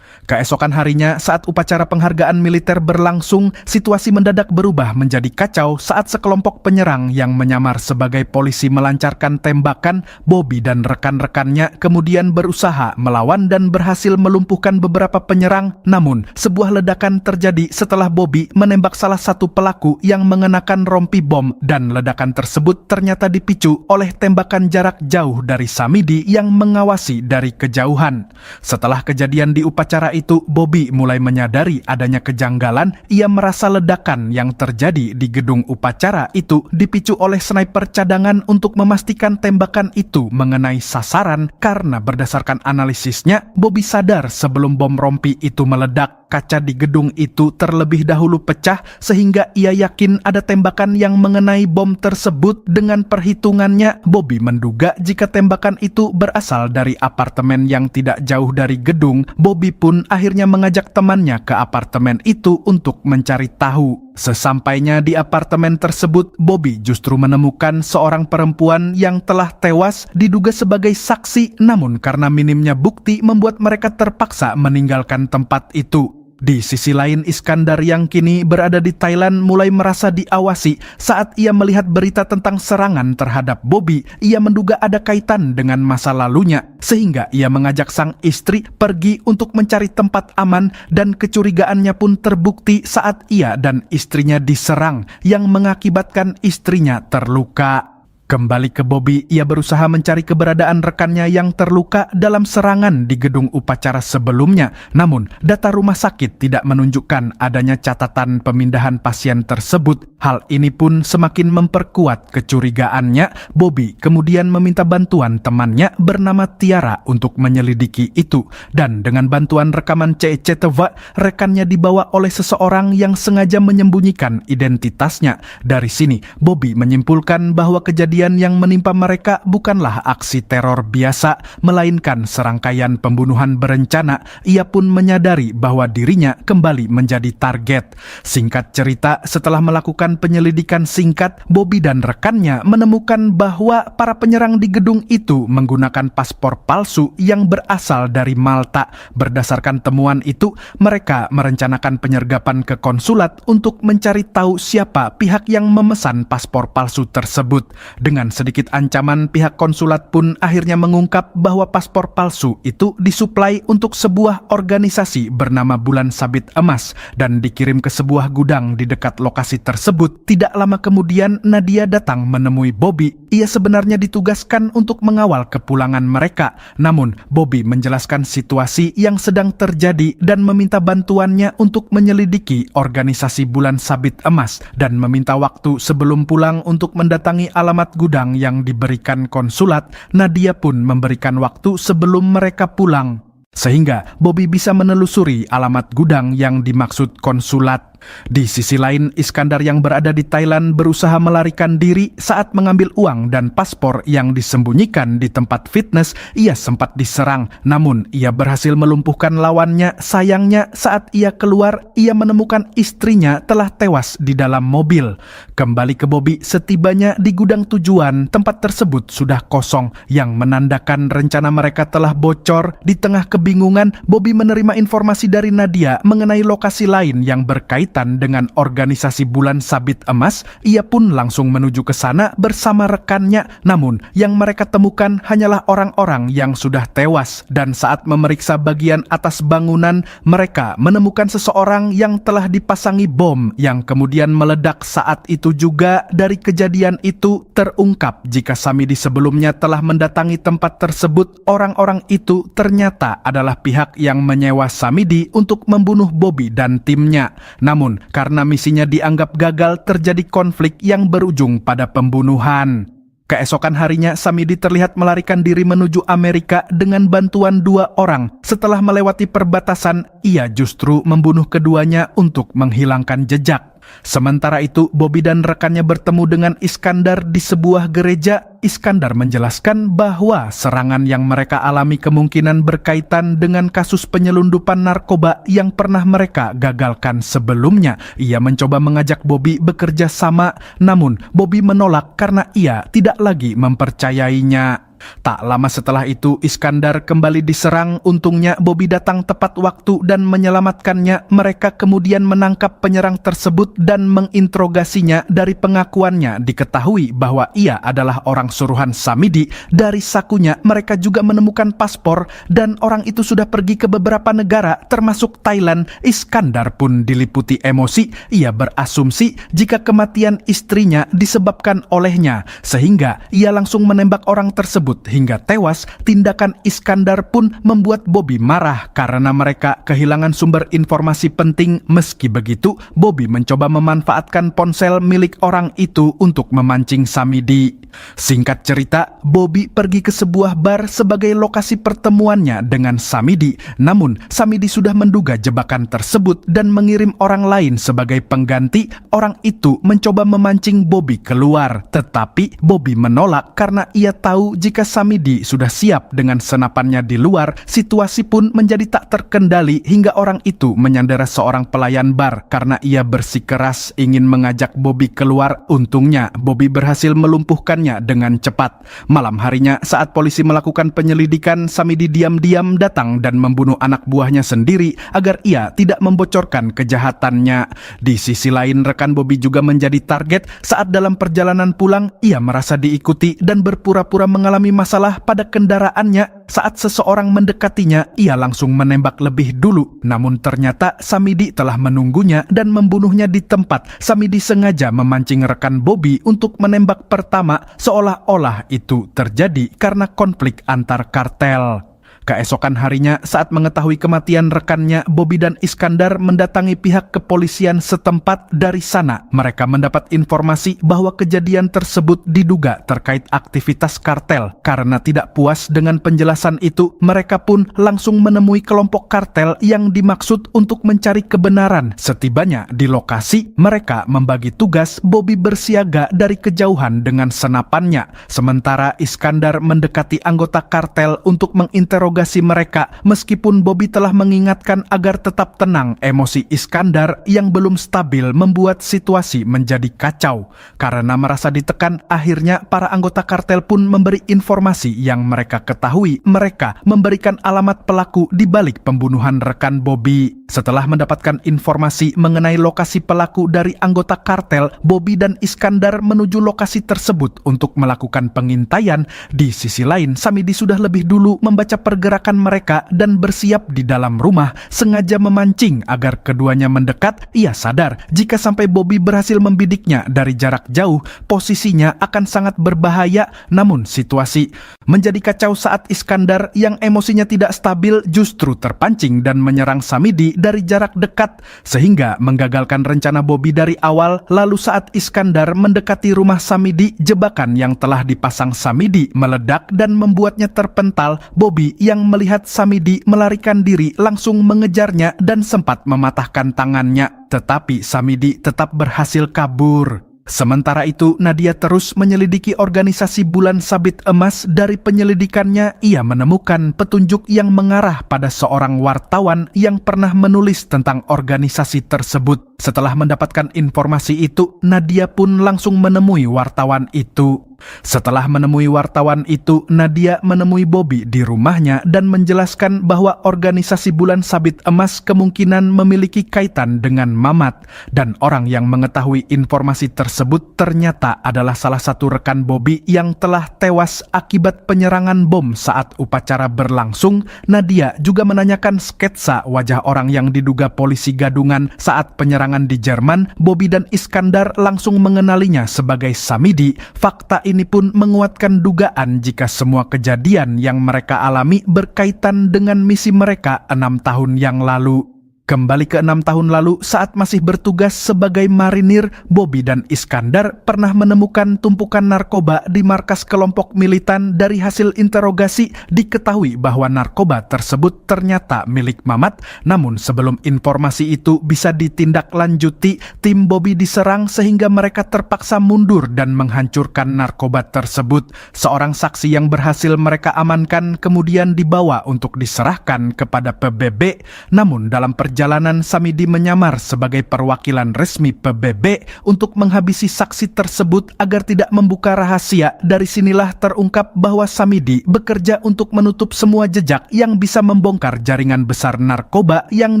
Keesokan harinya, saat upacara penghargaan militer berlangsung, situasi mendadak berubah menjadi kacau saat sekelompok penyerang yang menyamar sebagai polisi melancarkan tembakan. Bobby dan rekan-rekannya kemudian berusaha melawan dan berhasil melumpuhkan beberapa penyerang. Namun, sebuah ledakan terjadi setelah Bobby menembak salah satu pelaku yang mengenakan rompi bom, dan ledakan tersebut ternyata dipicu oleh tembakan jarak jauh dari Samidi yang mengawasi dari kejauhan. Setelah kejadian di upacara itu, Bobby mulai menyadari adanya kejanggalan. Ia merasa ledakan yang terjadi di gedung upacara itu dipicu oleh sniper cadangan untuk memastikan tembakan itu mengenai sasaran. Karena berdasarkan analisisnya, Bobby sadar sebelum bom rompi itu meledak, kaca di gedung itu terlebih dahulu pecah sehingga ia yakin ada tembakan yang mengenai bom tersebut. Dengan perhitungannya, Bobby menduga jika tembakan itu berasal dari apartemen yang tidak jauh dari gedung. Bobby pun akhirnya mengajak temannya ke apartemen itu untuk mencari tahu. Sesampainya di apartemen tersebut, Bobby justru menemukan seorang perempuan yang telah tewas, diduga sebagai saksi. Namun karena minimnya bukti membuat mereka terpaksa meninggalkan tempat itu. Di sisi lain, Iskandar yang kini berada di Thailand mulai merasa diawasi. Saat ia melihat berita tentang serangan terhadap Bobby, ia menduga ada kaitan dengan masa lalunya, sehingga ia mengajak sang istri pergi untuk mencari tempat aman, dan kecurigaannya pun terbukti saat ia dan istrinya diserang, yang mengakibatkan istrinya terluka. Kembali ke Bobby, ia berusaha mencari keberadaan rekannya yang terluka dalam serangan di gedung upacara sebelumnya. Namun, data rumah sakit tidak menunjukkan adanya catatan pemindahan pasien tersebut. Hal ini pun semakin memperkuat kecurigaannya. Bobby kemudian meminta bantuan temannya bernama Tiara untuk menyelidiki itu. Dan dengan bantuan rekaman CCTV, rekannya dibawa oleh seseorang yang sengaja menyembunyikan identitasnya. Dari sini, Bobby menyimpulkan bahwa kejadian yang menimpa mereka bukanlah aksi teror biasa, melainkan serangkaian pembunuhan berencana. Ia pun menyadari bahwa dirinya kembali menjadi target. Singkat cerita, setelah melakukan penyelidikan singkat, Bobby dan rekannya menemukan bahwa para penyerang di gedung itu menggunakan paspor palsu yang berasal dari Malta. Berdasarkan temuan itu, mereka merencanakan penyergapan ke konsulat untuk mencari tahu siapa pihak yang memesan paspor palsu tersebut. Dengan sedikit ancaman, pihak konsulat pun akhirnya mengungkap bahwa paspor palsu itu disuplai untuk sebuah organisasi bernama Bulan Sabit Emas dan dikirim ke sebuah gudang di dekat lokasi tersebut. Tidak lama kemudian, Nadia datang menemui Bobby. Ia sebenarnya ditugaskan untuk mengawal kepulangan mereka. Namun, Bobby menjelaskan situasi yang sedang terjadi dan meminta bantuannya untuk menyelidiki organisasi Bulan Sabit Emas dan meminta waktu sebelum pulang untuk mendatangi alamat gudang yang diberikan konsulat. Nadia pun memberikan waktu sebelum mereka pulang, sehingga Bobby bisa menelusuri alamat gudang yang dimaksud konsulat. Di sisi lain, Iskandar yang berada di Thailand berusaha melarikan diri saat mengambil uang dan paspor yang disembunyikan di tempat fitness. Ia sempat diserang, namun ia berhasil melumpuhkan lawannya. Sayangnya, saat ia keluar, ia menemukan istrinya telah tewas di dalam mobil. Kembali ke Bobby, setibanya di gudang tujuan, tempat tersebut sudah kosong, yang menandakan rencana mereka telah bocor. Di tengah kebingungan, Bobby menerima informasi dari Nadia mengenai lokasi lain yang berkaitan dengan organisasi Bulan Sabit Emas. Ia pun langsung menuju ke sana bersama rekannya. Namun, yang mereka temukan hanyalah orang-orang yang sudah tewas. Dan saat memeriksa bagian atas bangunan, mereka menemukan seseorang yang telah dipasangi bom yang kemudian meledak saat itu juga. Dari kejadian itu terungkap jika Samidi sebelumnya telah mendatangi tempat tersebut. Orang-orang itu ternyata adalah pihak yang menyewa Samidi untuk membunuh Bobby dan timnya. Namun, karena misinya dianggap gagal, terjadi konflik yang berujung pada pembunuhan. Keesokan harinya, Samidi terlihat melarikan diri menuju Amerika dengan bantuan 2 orang. Setelah melewati perbatasan, ia justru membunuh keduanya untuk menghilangkan jejak. Sementara itu, Bobby dan rekannya bertemu dengan Iskandar di sebuah gereja. Iskandar menjelaskan bahwa serangan yang mereka alami kemungkinan berkaitan dengan kasus penyelundupan narkoba yang pernah mereka gagalkan sebelumnya. Ia mencoba mengajak Bobby bekerja sama, namun Bobby menolak karena ia tidak lagi mempercayainya. Tak lama setelah itu, Iskandar kembali diserang. Untungnya Bobby datang tepat waktu dan menyelamatkannya. Mereka kemudian menangkap penyerang tersebut dan menginterogasinya. Dari pengakuannya diketahui bahwa ia adalah orang suruhan Samidi. Dari sakunya mereka juga menemukan paspor dan orang itu sudah pergi ke beberapa negara termasuk Thailand. Iskandar pun diliputi emosi. Ia berasumsi jika kematian istrinya disebabkan olehnya, sehingga ia langsung menembak orang tersebut hingga tewas. Tindakan Iskandar pun membuat Bobby marah karena mereka kehilangan sumber informasi penting. Meski begitu, Bobby mencoba memanfaatkan ponsel milik orang itu untuk memancing Samidi. Singkat cerita, Bobby pergi ke sebuah bar sebagai lokasi pertemuannya dengan Samidi. Namun, Samidi sudah menduga jebakan tersebut dan mengirim orang lain sebagai pengganti. Orang itu mencoba memancing Bobby keluar, tetapi Bobby menolak karena ia tahu jika Samidi sudah siap dengan senapannya di luar. Situasi pun menjadi tak terkendali hingga orang itu menyandera seorang pelayan bar karena ia bersikeras ingin mengajak Bobby keluar. Untungnya, Bobby berhasil melumpuhkannya dengan cepat. Malam harinya, saat polisi melakukan penyelidikan, Samidi diam-diam datang dan membunuh anak buahnya sendiri agar ia tidak membocorkan kejahatannya. Di sisi lain, rekan Bobby juga menjadi target. Saat dalam perjalanan pulang, ia merasa diikuti dan berpura-pura mengalami masalah pada kendaraannya. Saat seseorang mendekatinya, ia langsung menembak lebih dulu. Namun ternyata Samidi telah menunggunya dan membunuhnya di tempat. Samidi sengaja memancing rekan Bobby untuk menembak pertama, seolah-olah itu terjadi karena konflik antar kartel. Keesokan harinya, saat mengetahui kematian rekannya, Bobby dan Iskandar mendatangi pihak kepolisian setempat. Dari sana, mereka mendapat informasi bahwa kejadian tersebut diduga terkait aktivitas kartel. Karena tidak puas dengan penjelasan itu, mereka pun langsung menemui kelompok kartel yang dimaksud untuk mencari kebenaran. Setibanya di lokasi, mereka membagi tugas. Bobby bersiaga dari kejauhan dengan senapannya, sementara Iskandar mendekati anggota kartel untuk menginterogasi menginterogasi mereka meskipun Bobby telah mengingatkan agar tetap tenang. Emosi Iskandar yang belum stabil membuat situasi menjadi kacau. Karena merasa ditekan, akhirnya para anggota kartel pun memberi informasi yang mereka ketahui. Mereka memberikan alamat pelaku di balik pembunuhan rekan Bobby. Setelah mendapatkan informasi mengenai lokasi pelaku dari anggota kartel, Bobby dan Iskandar menuju lokasi tersebut untuk melakukan pengintaian. Di sisi lain, Samidi sudah lebih dulu membaca pergerakan mereka dan bersiap di dalam rumah, sengaja memancing agar keduanya mendekat. Ia sadar jika sampai Bobby berhasil membidiknya dari jarak jauh, posisinya akan sangat berbahaya. Namun situasi menjadi kacau saat Iskandar yang emosinya tidak stabil justru terpancing dan menyerang Samidi dari jarak dekat, sehingga menggagalkan rencana Bobby dari awal. Lalu saat Iskandar mendekati rumah Samidi, jebakan yang telah dipasang Samidi meledak dan membuatnya terpental. Bobby yang melihat Samidi melarikan diri langsung mengejarnya dan sempat mematahkan tangannya, tetapi Samidi tetap berhasil kabur. Sementara itu, Nadia terus menyelidiki organisasi Bulan Sabit Emas. Dari penyelidikannya, ia menemukan petunjuk yang mengarah pada seorang wartawan yang pernah menulis tentang organisasi tersebut. Setelah mendapatkan informasi itu, Nadia pun langsung menemui wartawan itu. Setelah menemui wartawan itu, Nadia menemui Bobby di rumahnya dan menjelaskan bahwa organisasi Bulan Sabit Emas kemungkinan memiliki kaitan dengan Mamat, dan orang yang mengetahui informasi tersebut ternyata adalah salah satu rekan Bobby yang telah tewas akibat penyerangan bom saat upacara berlangsung. Nadia juga menanyakan sketsa wajah orang yang diduga polisi gadungan saat penyerangan di Jerman. Bobby dan Iskandar langsung mengenalinya sebagai Samidi. Fakta ini pun menguatkan dugaan jika semua kejadian yang mereka alami berkaitan dengan misi mereka 6 tahun yang lalu. Kembali ke 6 tahun lalu, saat masih bertugas sebagai marinir, Bobby dan Iskandar pernah menemukan tumpukan narkoba di markas kelompok militan. Dari hasil interogasi, diketahui bahwa narkoba tersebut ternyata milik Mamat. Namun sebelum informasi itu bisa ditindaklanjuti, tim Bobby diserang sehingga mereka terpaksa mundur dan menghancurkan narkoba tersebut. Seorang saksi yang berhasil mereka amankan kemudian dibawa untuk diserahkan kepada PBB. Namun dalam perjalanan, Samidi menyamar sebagai perwakilan resmi PBB untuk menghabisi saksi tersebut agar tidak membuka rahasia. Dari sinilah terungkap bahwa Samidi bekerja untuk menutup semua jejak yang bisa membongkar jaringan besar narkoba yang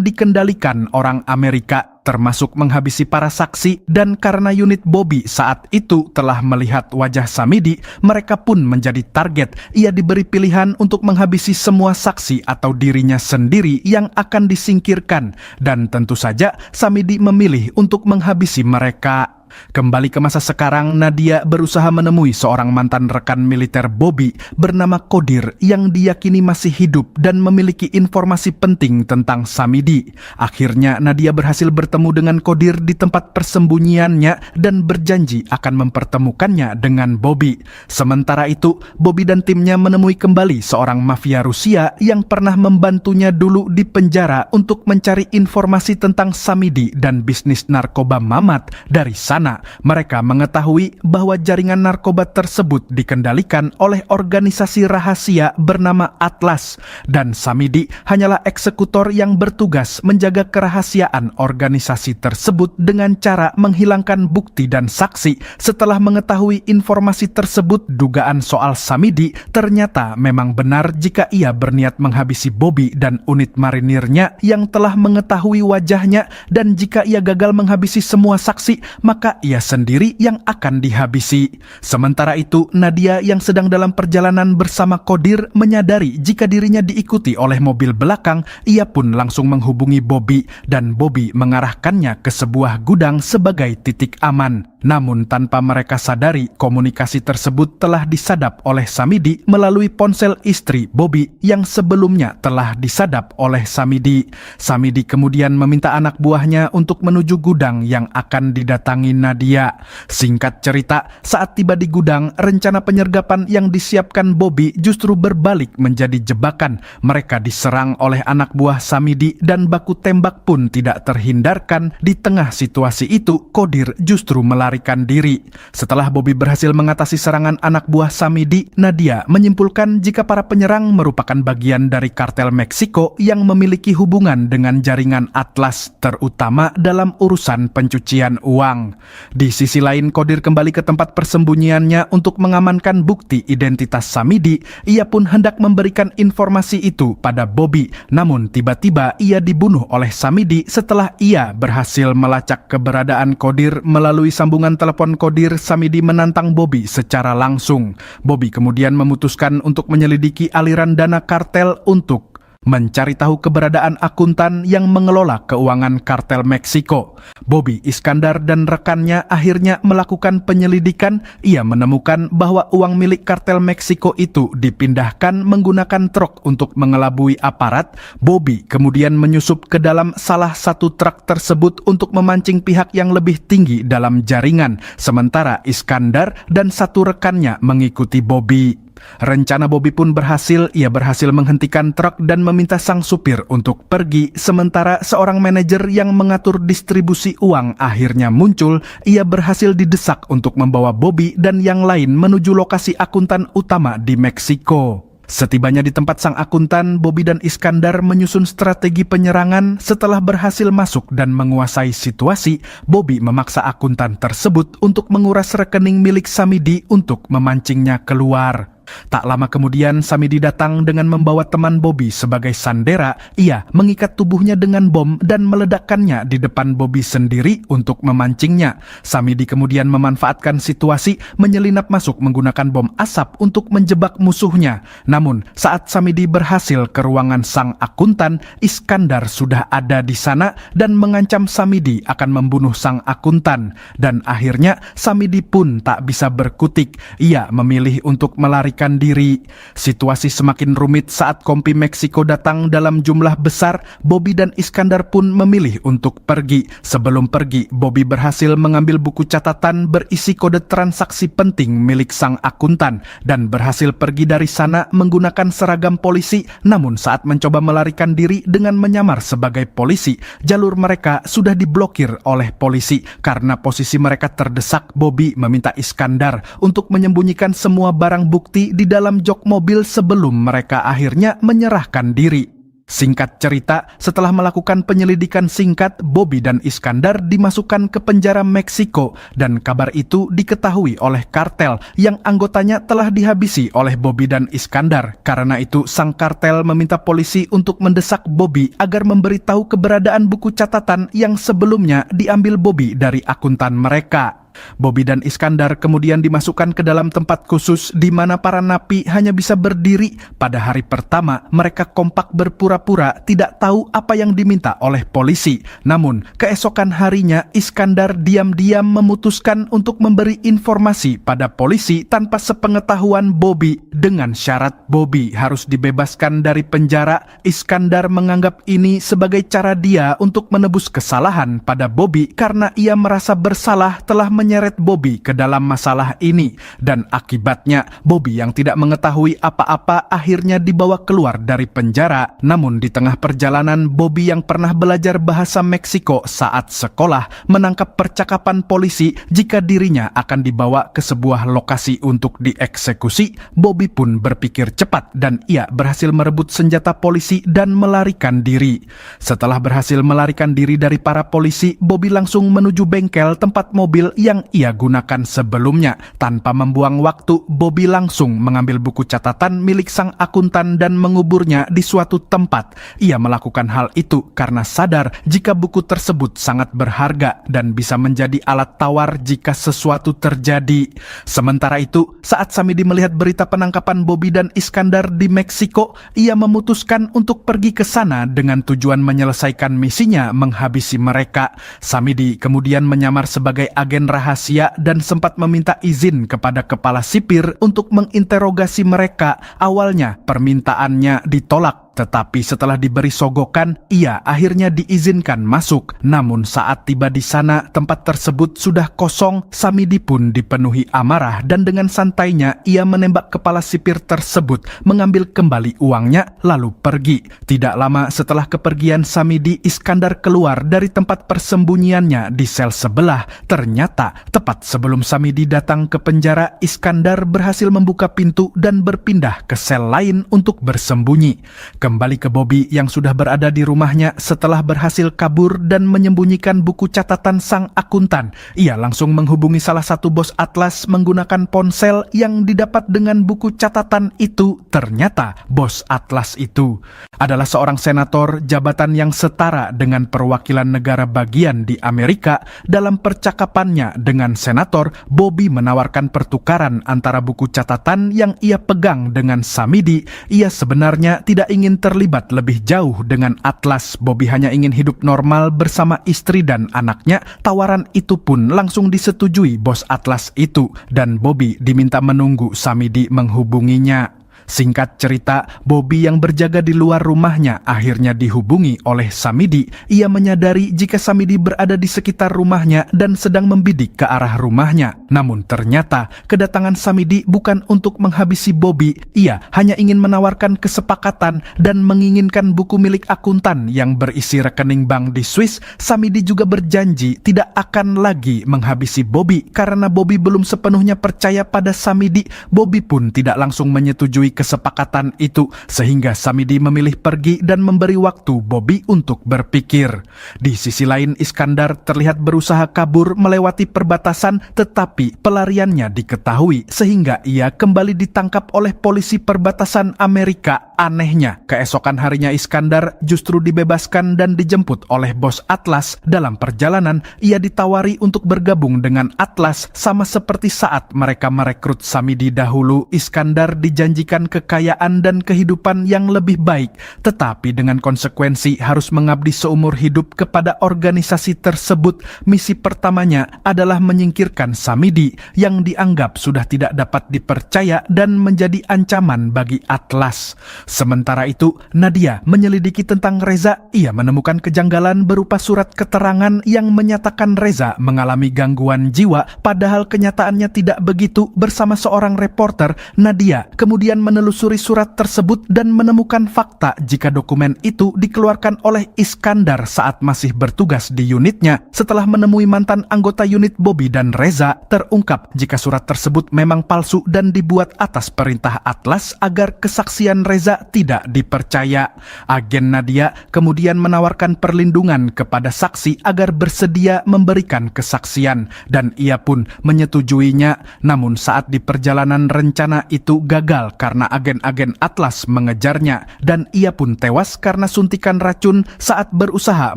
dikendalikan orang Amerika, termasuk menghabisi para saksi. Dan karena unit Bobby saat itu telah melihat wajah Samidi, mereka pun menjadi target. Ia diberi pilihan untuk menghabisi semua saksi atau dirinya sendiri yang akan disingkirkan, dan tentu saja Samidi memilih untuk menghabisi mereka. Kembali ke masa sekarang, Nadia berusaha menemui seorang mantan rekan militer Bobby bernama Kodir yang diyakini masih hidup dan memiliki informasi penting tentang Samidi. Akhirnya Nadia berhasil bertemu dengan Kodir di tempat persembunyiannya dan berjanji akan mempertemukannya dengan Bobby. Sementara itu, Bobby dan timnya menemui kembali seorang mafia Rusia yang pernah membantunya dulu di penjara untuk mencari informasi tentang Samidi dan bisnis narkoba Mamat. Dari sana mereka mengetahui bahwa jaringan narkoba tersebut dikendalikan oleh organisasi rahasia bernama Atlas, dan Samidi hanyalah eksekutor yang bertugas menjaga kerahasiaan organisasi tersebut dengan cara menghilangkan bukti dan saksi. Setelah mengetahui informasi tersebut, dugaan soal Samidi ternyata memang benar jika ia berniat menghabisi Bobby dan unit marinirnya yang telah mengetahui wajahnya, dan jika ia gagal menghabisi semua saksi, maka ia sendiri yang akan dihabisi. Sementara itu, Nadia yang sedang dalam perjalanan bersama Kodir menyadari jika dirinya diikuti oleh mobil belakang. Ia pun langsung menghubungi Bobby, dan Bobby mengarahkannya ke sebuah gudang sebagai titik aman. Namun tanpa mereka sadari, komunikasi tersebut telah disadap oleh Samidi melalui ponsel istri Bobby yang sebelumnya telah disadap oleh Samidi. Samidi kemudian meminta anak buahnya untuk menuju gudang yang akan didatangi Nadia. Singkat cerita, saat tiba di gudang, rencana penyergapan yang disiapkan Bobby justru berbalik menjadi jebakan. Mereka diserang oleh anak buah Samidi dan baku tembak pun tidak terhindarkan. Di tengah situasi itu, Kodir justru melarikan melarikan diri. Setelah Bobby berhasil mengatasi serangan anak buah Samidi, Nadia menyimpulkan jika para penyerang merupakan bagian dari kartel Meksiko yang memiliki hubungan dengan jaringan Atlas, terutama dalam urusan pencucian uang. Di sisi lain, Kodir kembali ke tempat persembunyiannya untuk mengamankan bukti identitas Samidi. Ia pun hendak memberikan informasi itu pada Bobby, namun tiba-tiba ia dibunuh oleh Samidi setelah ia berhasil melacak keberadaan Kodir. Melalui sambungan telepon Kodir, Samidi menantang Bobby secara langsung. Bobby kemudian memutuskan untuk menyelidiki aliran dana kartel untuk mencari tahu keberadaan akuntan yang mengelola keuangan kartel Meksiko. Bobby, Iskandar, dan rekannya akhirnya melakukan penyelidikan. Ia menemukan bahwa uang milik kartel Meksiko itu dipindahkan menggunakan truk untuk mengelabui aparat. Bobby kemudian menyusup ke dalam salah satu truk tersebut untuk memancing pihak yang lebih tinggi dalam jaringan, sementara Iskandar dan satu rekannya mengikuti Bobby. Rencana Bobby pun berhasil. Ia berhasil menghentikan truk dan meminta sang supir untuk pergi, sementara seorang manajer yang mengatur distribusi uang akhirnya muncul. Ia berhasil didesak untuk membawa Bobby dan yang lain menuju lokasi akuntan utama di Meksiko. Setibanya di tempat sang akuntan, Bobby dan Iskandar menyusun strategi penyerangan. Setelah berhasil masuk dan menguasai situasi, Bobby memaksa akuntan tersebut untuk menguras rekening milik Samidi untuk memancingnya keluar. Tak lama kemudian, Samidi datang dengan membawa teman Bobby sebagai sandera. Ia mengikat tubuhnya dengan bom dan meledakkannya di depan Bobby sendiri untuk memancingnya. Samidi kemudian memanfaatkan situasi, menyelinap masuk menggunakan bom asap untuk menjebak musuhnya. Namun, saat Samidi berhasil ke ruangan sang akuntan, Iskandar sudah ada di sana dan mengancam Samidi akan membunuh sang akuntan. Dan akhirnya, Samidi pun tak bisa berkutik. Ia memilih untuk melarikan diri. Situasi semakin rumit saat kompi Meksiko datang dalam jumlah besar. Bobby dan Iskandar pun memilih untuk pergi. Sebelum pergi, Bobby berhasil mengambil buku catatan berisi kode transaksi penting milik sang akuntan dan berhasil pergi dari sana menggunakan seragam polisi. Namun saat mencoba melarikan diri dengan menyamar sebagai polisi, jalur mereka sudah diblokir oleh polisi. Karena posisi mereka terdesak, Bobby meminta Iskandar untuk menyembunyikan semua barang bukti di dalam jok mobil sebelum mereka akhirnya menyerahkan diri. Singkat cerita, setelah melakukan penyelidikan singkat, Bobby dan Iskandar dimasukkan ke penjara Meksiko dan kabar itu diketahui oleh kartel yang anggotanya telah dihabisi oleh Bobby dan Iskandar. Karena itu, sang kartel meminta polisi untuk mendesak Bobby agar memberitahu keberadaan buku catatan yang sebelumnya diambil Bobby dari akuntan mereka. Bobby dan Iskandar kemudian dimasukkan ke dalam tempat khusus di mana para napi hanya bisa berdiri. Pada hari pertama, mereka kompak berpura-pura tidak tahu apa yang diminta oleh polisi. Namun, keesokan harinya Iskandar diam-diam memutuskan untuk memberi informasi pada polisi tanpa sepengetahuan Bobby dengan syarat Bobby harus dibebaskan dari penjara. Iskandar menganggap ini sebagai cara dia untuk menebus kesalahan pada Bobby karena ia merasa bersalah telah menyeret Bobby ke dalam masalah ini, dan akibatnya Bobby yang tidak mengetahui apa-apa akhirnya dibawa keluar dari penjara. Namun di tengah perjalanan, Bobby yang pernah belajar bahasa Meksiko saat sekolah menangkap percakapan polisi jika dirinya akan dibawa ke sebuah lokasi untuk dieksekusi. Bobby pun berpikir cepat dan ia berhasil merebut senjata polisi dan melarikan diri. Setelah berhasil melarikan diri dari para polisi, Bobby langsung menuju bengkel tempat mobil yang ia gunakan sebelumnya. Tanpa membuang waktu, Bobby langsung mengambil buku catatan milik sang akuntan dan menguburnya di suatu tempat. Ia melakukan hal itu karena sadar jika buku tersebut sangat berharga dan bisa menjadi alat tawar jika sesuatu terjadi. Sementara itu, saat Samidi melihat berita penangkapan Bobby dan Iskandar di Meksiko, ia memutuskan untuk pergi ke sana dengan tujuan menyelesaikan misinya menghabisi mereka. Samidi kemudian menyamar sebagai agen rahasia dan sempat meminta izin kepada kepala sipir untuk menginterogasi mereka. Awalnya permintaannya ditolak Tetapi setelah diberi sogokan, ia akhirnya diizinkan masuk. Namun saat tiba di sana, tempat tersebut sudah kosong. Samidi pun dipenuhi amarah dan dengan santainya ia menembak kepala sipir tersebut, mengambil kembali uangnya lalu pergi. Tidak lama setelah kepergian Samidi, Iskandar keluar dari tempat persembunyiannya di sel sebelah. Ternyata tepat sebelum Samidi datang ke penjara, Iskandar berhasil membuka pintu dan berpindah ke sel lain untuk bersembunyi. Kembali ke Bobby yang sudah berada di rumahnya setelah berhasil kabur dan menyembunyikan buku catatan sang akuntan. Ia langsung menghubungi salah satu bos Atlas menggunakan ponsel yang didapat dengan buku catatan itu. Ternyata bos Atlas itu adalah seorang senator, jabatan yang setara dengan perwakilan negara bagian di Amerika. Dalam percakapannya dengan senator, Bobby menawarkan pertukaran antara buku catatan yang ia pegang dengan Samidi. Ia sebenarnya tidak ingin terlibat lebih jauh dengan Atlas. Bobby hanya ingin hidup normal bersama istri dan anaknya. Tawaran itu pun langsung disetujui bos Atlas itu, dan Bobby diminta menunggu Samidi menghubunginya. Singkat cerita, Bobby yang berjaga di luar rumahnya akhirnya dihubungi oleh Samidi. Ia menyadari jika Samidi berada di sekitar rumahnya dan sedang membidik ke arah rumahnya. Namun ternyata kedatangan Samidi bukan untuk menghabisi Bobby. Ia hanya ingin menawarkan kesepakatan dan menginginkan buku milik akuntan yang berisi rekening bank di Swiss. Samidi juga berjanji tidak akan lagi menghabisi Bobby karena Bobby belum sepenuhnya percaya pada Samidi. Bobby pun tidak langsung menyetujui kesepakatan itu, sehingga Samidi memilih pergi dan memberi waktu Bobby untuk berpikir. Di sisi lain, Iskandar terlihat berusaha kabur melewati perbatasan, tetapi pelariannya diketahui sehingga ia kembali ditangkap oleh polisi perbatasan Amerika. Anehnya, keesokan harinya Iskandar justru dibebaskan dan dijemput oleh bos Atlas. Dalam perjalanan, ia ditawari untuk bergabung dengan Atlas. Sama seperti saat mereka merekrut Samidi dahulu, Iskandar dijanjikan kekayaan dan kehidupan yang lebih baik, tetapi dengan konsekuensi harus mengabdi seumur hidup kepada organisasi tersebut. Misi pertamanya adalah menyingkirkan Samidi yang dianggap sudah tidak dapat dipercaya dan menjadi ancaman bagi Atlas. Sementara itu, Nadia menyelidiki tentang Reza. Ia menemukan kejanggalan berupa surat keterangan yang menyatakan Reza mengalami gangguan jiwa, padahal kenyataannya tidak begitu. Bersama seorang reporter, Nadia kemudian menelusuri surat tersebut dan menemukan fakta jika dokumen itu dikeluarkan oleh Iskandar saat masih bertugas di unitnya. Setelah menemui mantan anggota unit Bobby dan Reza, terungkap jika surat tersebut memang palsu dan dibuat atas perintah Atlas agar kesaksian Reza tidak dipercaya. Agen Nadia kemudian menawarkan perlindungan kepada saksi agar bersedia memberikan kesaksian, dan ia pun menyetujuinya. Namun saat di perjalanan rencana itu gagal karena agen-agen Atlas mengejarnya, dan ia pun tewas karena suntikan racun saat berusaha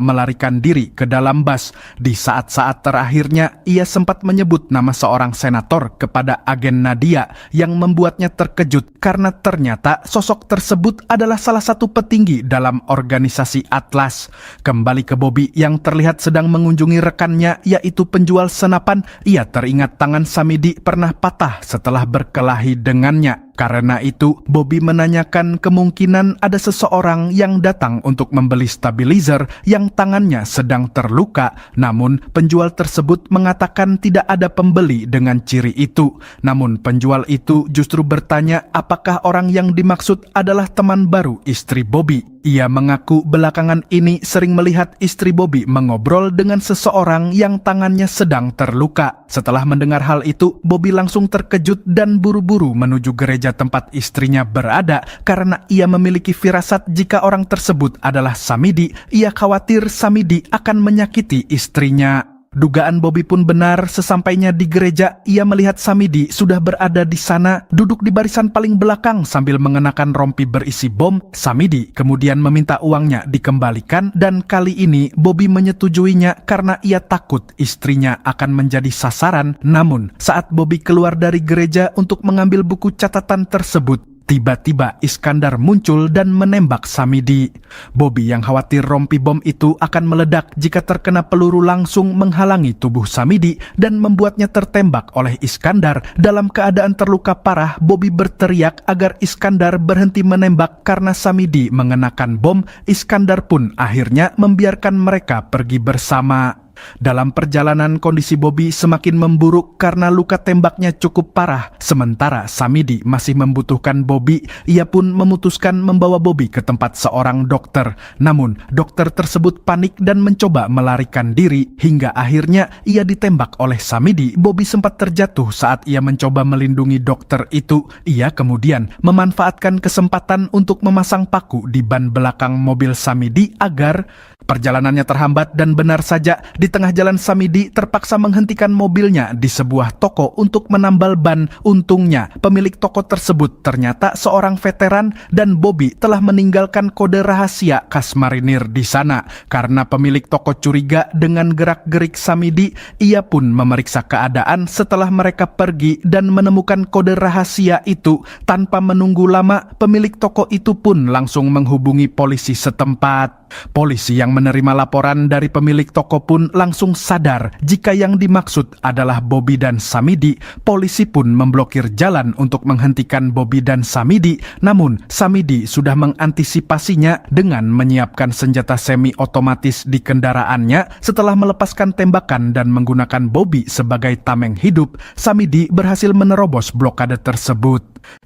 melarikan diri ke dalam bus. Di saat-saat terakhirnya, ia sempat menyebut nama seorang senator kepada agen Nadia yang membuatnya terkejut karena ternyata sosok tersebut adalah salah satu petinggi dalam organisasi Atlas. Kembali ke Bobby yang terlihat sedang mengunjungi rekannya, yaitu penjual senapan. Ia teringat tangan Samidi pernah patah setelah berkelahi dengannya. Karena itu, Bobby menanyakan kemungkinan ada seseorang yang datang untuk membeli stabilizer yang tangannya sedang terluka. Namun, penjual tersebut mengatakan tidak ada pembeli dengan ciri itu. Namun, penjual itu justru bertanya apakah orang yang dimaksud adalah teman baru istri Bobby. Ia mengaku belakangan ini sering melihat istri Bobby mengobrol dengan seseorang yang tangannya sedang terluka. Setelah mendengar hal itu, Bobby langsung terkejut dan buru-buru menuju gereja tempat istrinya berada karena ia memiliki firasat jika orang tersebut adalah Samidi. Ia khawatir Samidi akan menyakiti istrinya. Dugaan Bobby pun benar. Sesampainya di gereja, ia melihat Samidi sudah berada di sana, duduk di barisan paling belakang sambil mengenakan rompi berisi bom. Samidi kemudian meminta uangnya dikembalikan, dan kali ini Bobby menyetujuinya karena ia takut istrinya akan menjadi sasaran. Namun, saat Bobby keluar dari gereja untuk mengambil buku catatan tersebut, Tiba-tiba Iskandar muncul dan menembak Samidi. Bobby yang khawatir rompi bom itu akan meledak jika terkena peluru langsung menghalangi tubuh Samidi dan membuatnya tertembak oleh Iskandar. Dalam keadaan terluka parah, Bobby berteriak agar Iskandar berhenti menembak karena Samidi mengenakan bom. Iskandar pun akhirnya membiarkan mereka pergi bersama. Dalam perjalanan kondisi Bobby semakin memburuk karena luka tembaknya cukup parah. Sementara Samidi masih membutuhkan Bobby, ia pun memutuskan membawa Bobby ke tempat seorang dokter. Namun dokter tersebut panik dan mencoba melarikan diri hingga akhirnya ia ditembak oleh Samidi. Bobby sempat terjatuh saat ia mencoba melindungi dokter itu. Ia kemudian memanfaatkan kesempatan untuk memasang paku di ban belakang mobil Samidi agar perjalanannya terhambat, dan benar saja di tengah jalan Samidi terpaksa menghentikan mobilnya di sebuah toko untuk menambal ban. Untungnya pemilik toko tersebut ternyata seorang veteran dan Bobby telah meninggalkan kode rahasia khas marinir di sana. Karena pemilik toko curiga dengan gerak-gerik Samidi, ia pun memeriksa keadaan setelah mereka pergi dan menemukan kode rahasia itu. Tanpa menunggu lama, pemilik toko itu pun langsung menghubungi polisi setempat. Polisi yang menerima laporan dari pemilik toko pun langsung sadar jika yang dimaksud adalah Bobby dan Samidi. Polisi pun memblokir jalan untuk menghentikan Bobby dan Samidi. Namun Samidi sudah mengantisipasinya dengan menyiapkan senjata semi otomatis di kendaraannya. Setelah melepaskan tembakan dan menggunakan Bobby sebagai tameng hidup, Samidi berhasil menerobos blokade tersebut.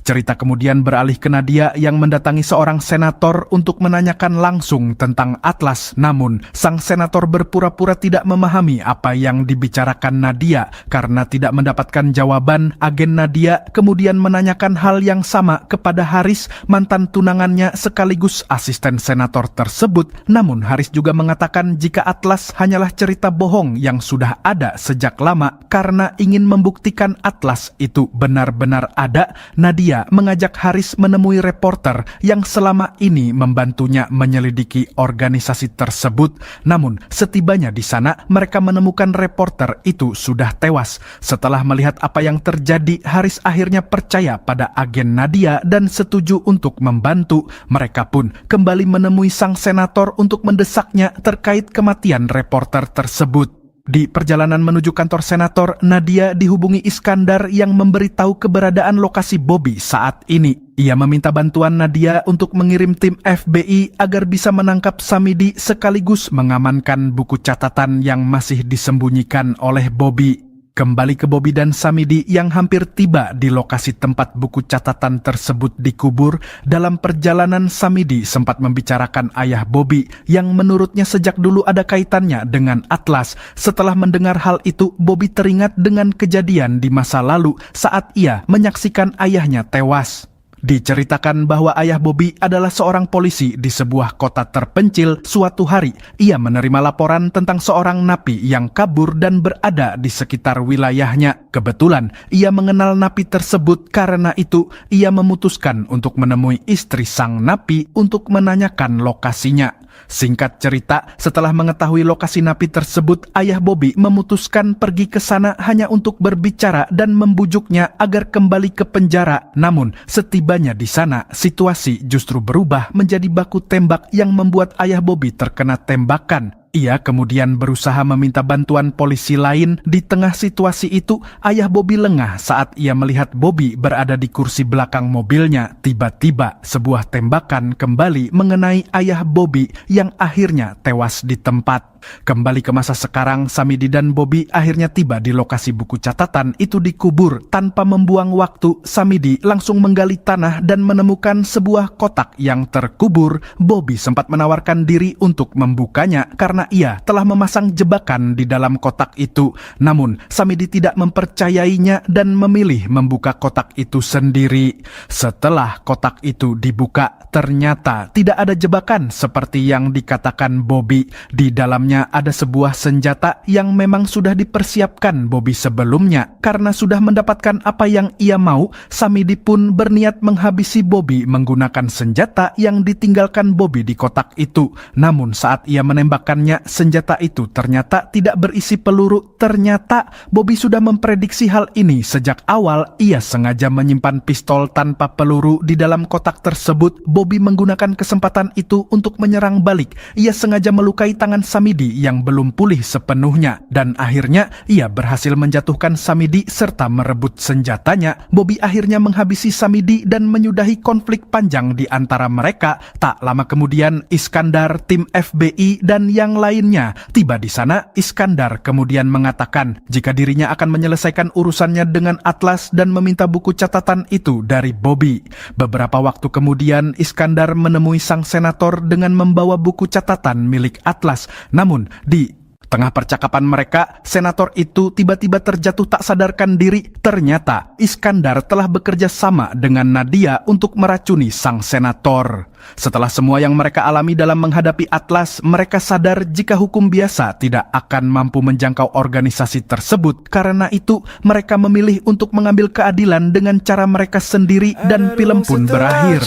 Cerita kemudian beralih ke Nadia yang mendatangi seorang senator untuk menanyakan langsung tentang Atlas. Namun sang senator berpura-pura tidak memahami apa yang dibicarakan Nadia. Karena tidak mendapatkan jawaban, agen Nadia kemudian menanyakan hal yang sama kepada Haris, mantan tunangannya sekaligus asisten senator tersebut. Namun Haris juga mengatakan jika Atlas hanyalah cerita bohong yang sudah ada sejak lama. Karena ingin membuktikan Atlas itu benar-benar ada, Nadia mengajak Haris menemui reporter yang selama ini membantunya menyelidiki organisasi tersebut. Namun setibanya di sana, mereka menemukan reporter itu sudah tewas. Setelah melihat apa yang terjadi, Haris akhirnya percaya pada agen Nadia dan setuju untuk membantu. Mereka pun kembali menemui sang senator untuk mendesaknya terkait kematian reporter tersebut. Di perjalanan menuju kantor senator, Nadia dihubungi Iskandar yang memberitahu keberadaan lokasi Bobby saat ini. Ia meminta bantuan Nadia untuk mengirim tim FBI agar bisa menangkap Samidi sekaligus mengamankan buku catatan yang masih disembunyikan oleh Bobby. Kembali ke Bobby dan Samidi yang hampir tiba di lokasi tempat buku catatan tersebut dikubur. Dalam perjalanan, Samidi sempat membicarakan ayah Bobby yang menurutnya sejak dulu ada kaitannya dengan Atlas. Setelah mendengar hal itu, Bobby teringat dengan kejadian di masa lalu saat ia menyaksikan ayahnya tewas. Diceritakan bahwa ayah Bobby adalah seorang polisi di sebuah kota terpencil. Suatu hari, ia menerima laporan tentang seorang napi yang kabur dan berada di sekitar wilayahnya. Kebetulan, ia mengenal napi tersebut. Karena itu, ia memutuskan untuk menemui istri sang napi untuk menanyakan lokasinya. Singkat cerita, setelah mengetahui lokasi napi tersebut, ayah Bobby memutuskan pergi ke sana hanya untuk berbicara dan membujuknya agar kembali ke penjara. Namun, setibanya di sana, situasi justru berubah menjadi baku tembak yang membuat ayah Bobby terkena tembakan. Ia kemudian berusaha meminta bantuan polisi lain. Di tengah situasi itu, ayah Bobby lengah saat ia melihat Bobby berada di kursi belakang mobilnya. Tiba-tiba, sebuah tembakan kembali mengenai ayah Bobby yang akhirnya tewas di tempat. Kembali ke masa sekarang, Samidi dan Bobby akhirnya tiba di lokasi buku catatan itu dikubur. Tanpa membuang waktu, Samidi langsung menggali tanah dan menemukan sebuah kotak yang terkubur. Bobby sempat menawarkan diri untuk membukanya karena ia telah memasang jebakan di dalam kotak itu. Namun, Samidi tidak mempercayainya dan memilih membuka kotak itu sendiri. Setelah kotak itu dibuka, ternyata tidak ada jebakan seperti yang dikatakan Bobby. Di dalamnya Rupanya ada sebuah senjata yang memang sudah dipersiapkan Bobby sebelumnya. Karena sudah mendapatkan apa yang ia mau, Samidi pun berniat menghabisi Bobby menggunakan senjata yang ditinggalkan Bobby di kotak itu. Namun saat ia menembakkannya, senjata itu ternyata tidak berisi peluru. Ternyata Bobby sudah memprediksi hal ini sejak awal. Ia sengaja menyimpan pistol tanpa peluru di dalam kotak tersebut. Bobby menggunakan kesempatan itu untuk menyerang balik. Ia sengaja melukai tangan Samidi yang belum pulih sepenuhnya, dan akhirnya ia berhasil menjatuhkan Samidi serta merebut senjatanya. Bobby akhirnya menghabisi Samidi dan menyudahi konflik panjang di antara mereka. Tak lama kemudian Iskandar, tim FBI, dan yang lainnya tiba di sana. Iskandar kemudian mengatakan jika dirinya akan menyelesaikan urusannya dengan Atlas dan meminta buku catatan itu dari Bobby. Beberapa waktu kemudian Iskandar menemui sang senator dengan membawa buku catatan milik Atlas. Namun di tengah percakapan mereka, senator itu tiba-tiba terjatuh tak sadarkan diri. Ternyata Iskandar telah bekerja sama dengan Nadia untuk meracuni sang senator. Setelah semua yang mereka alami dalam menghadapi Atlas, mereka sadar jika hukum biasa tidak akan mampu menjangkau organisasi tersebut. Karena itu, mereka memilih untuk mengambil keadilan dengan cara mereka sendiri, dan film pun berakhir.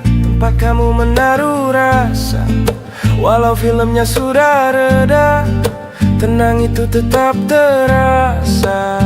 Tempat kamu menaruh rasa, walau filmnya sudah reda, tenang itu tetap terasa.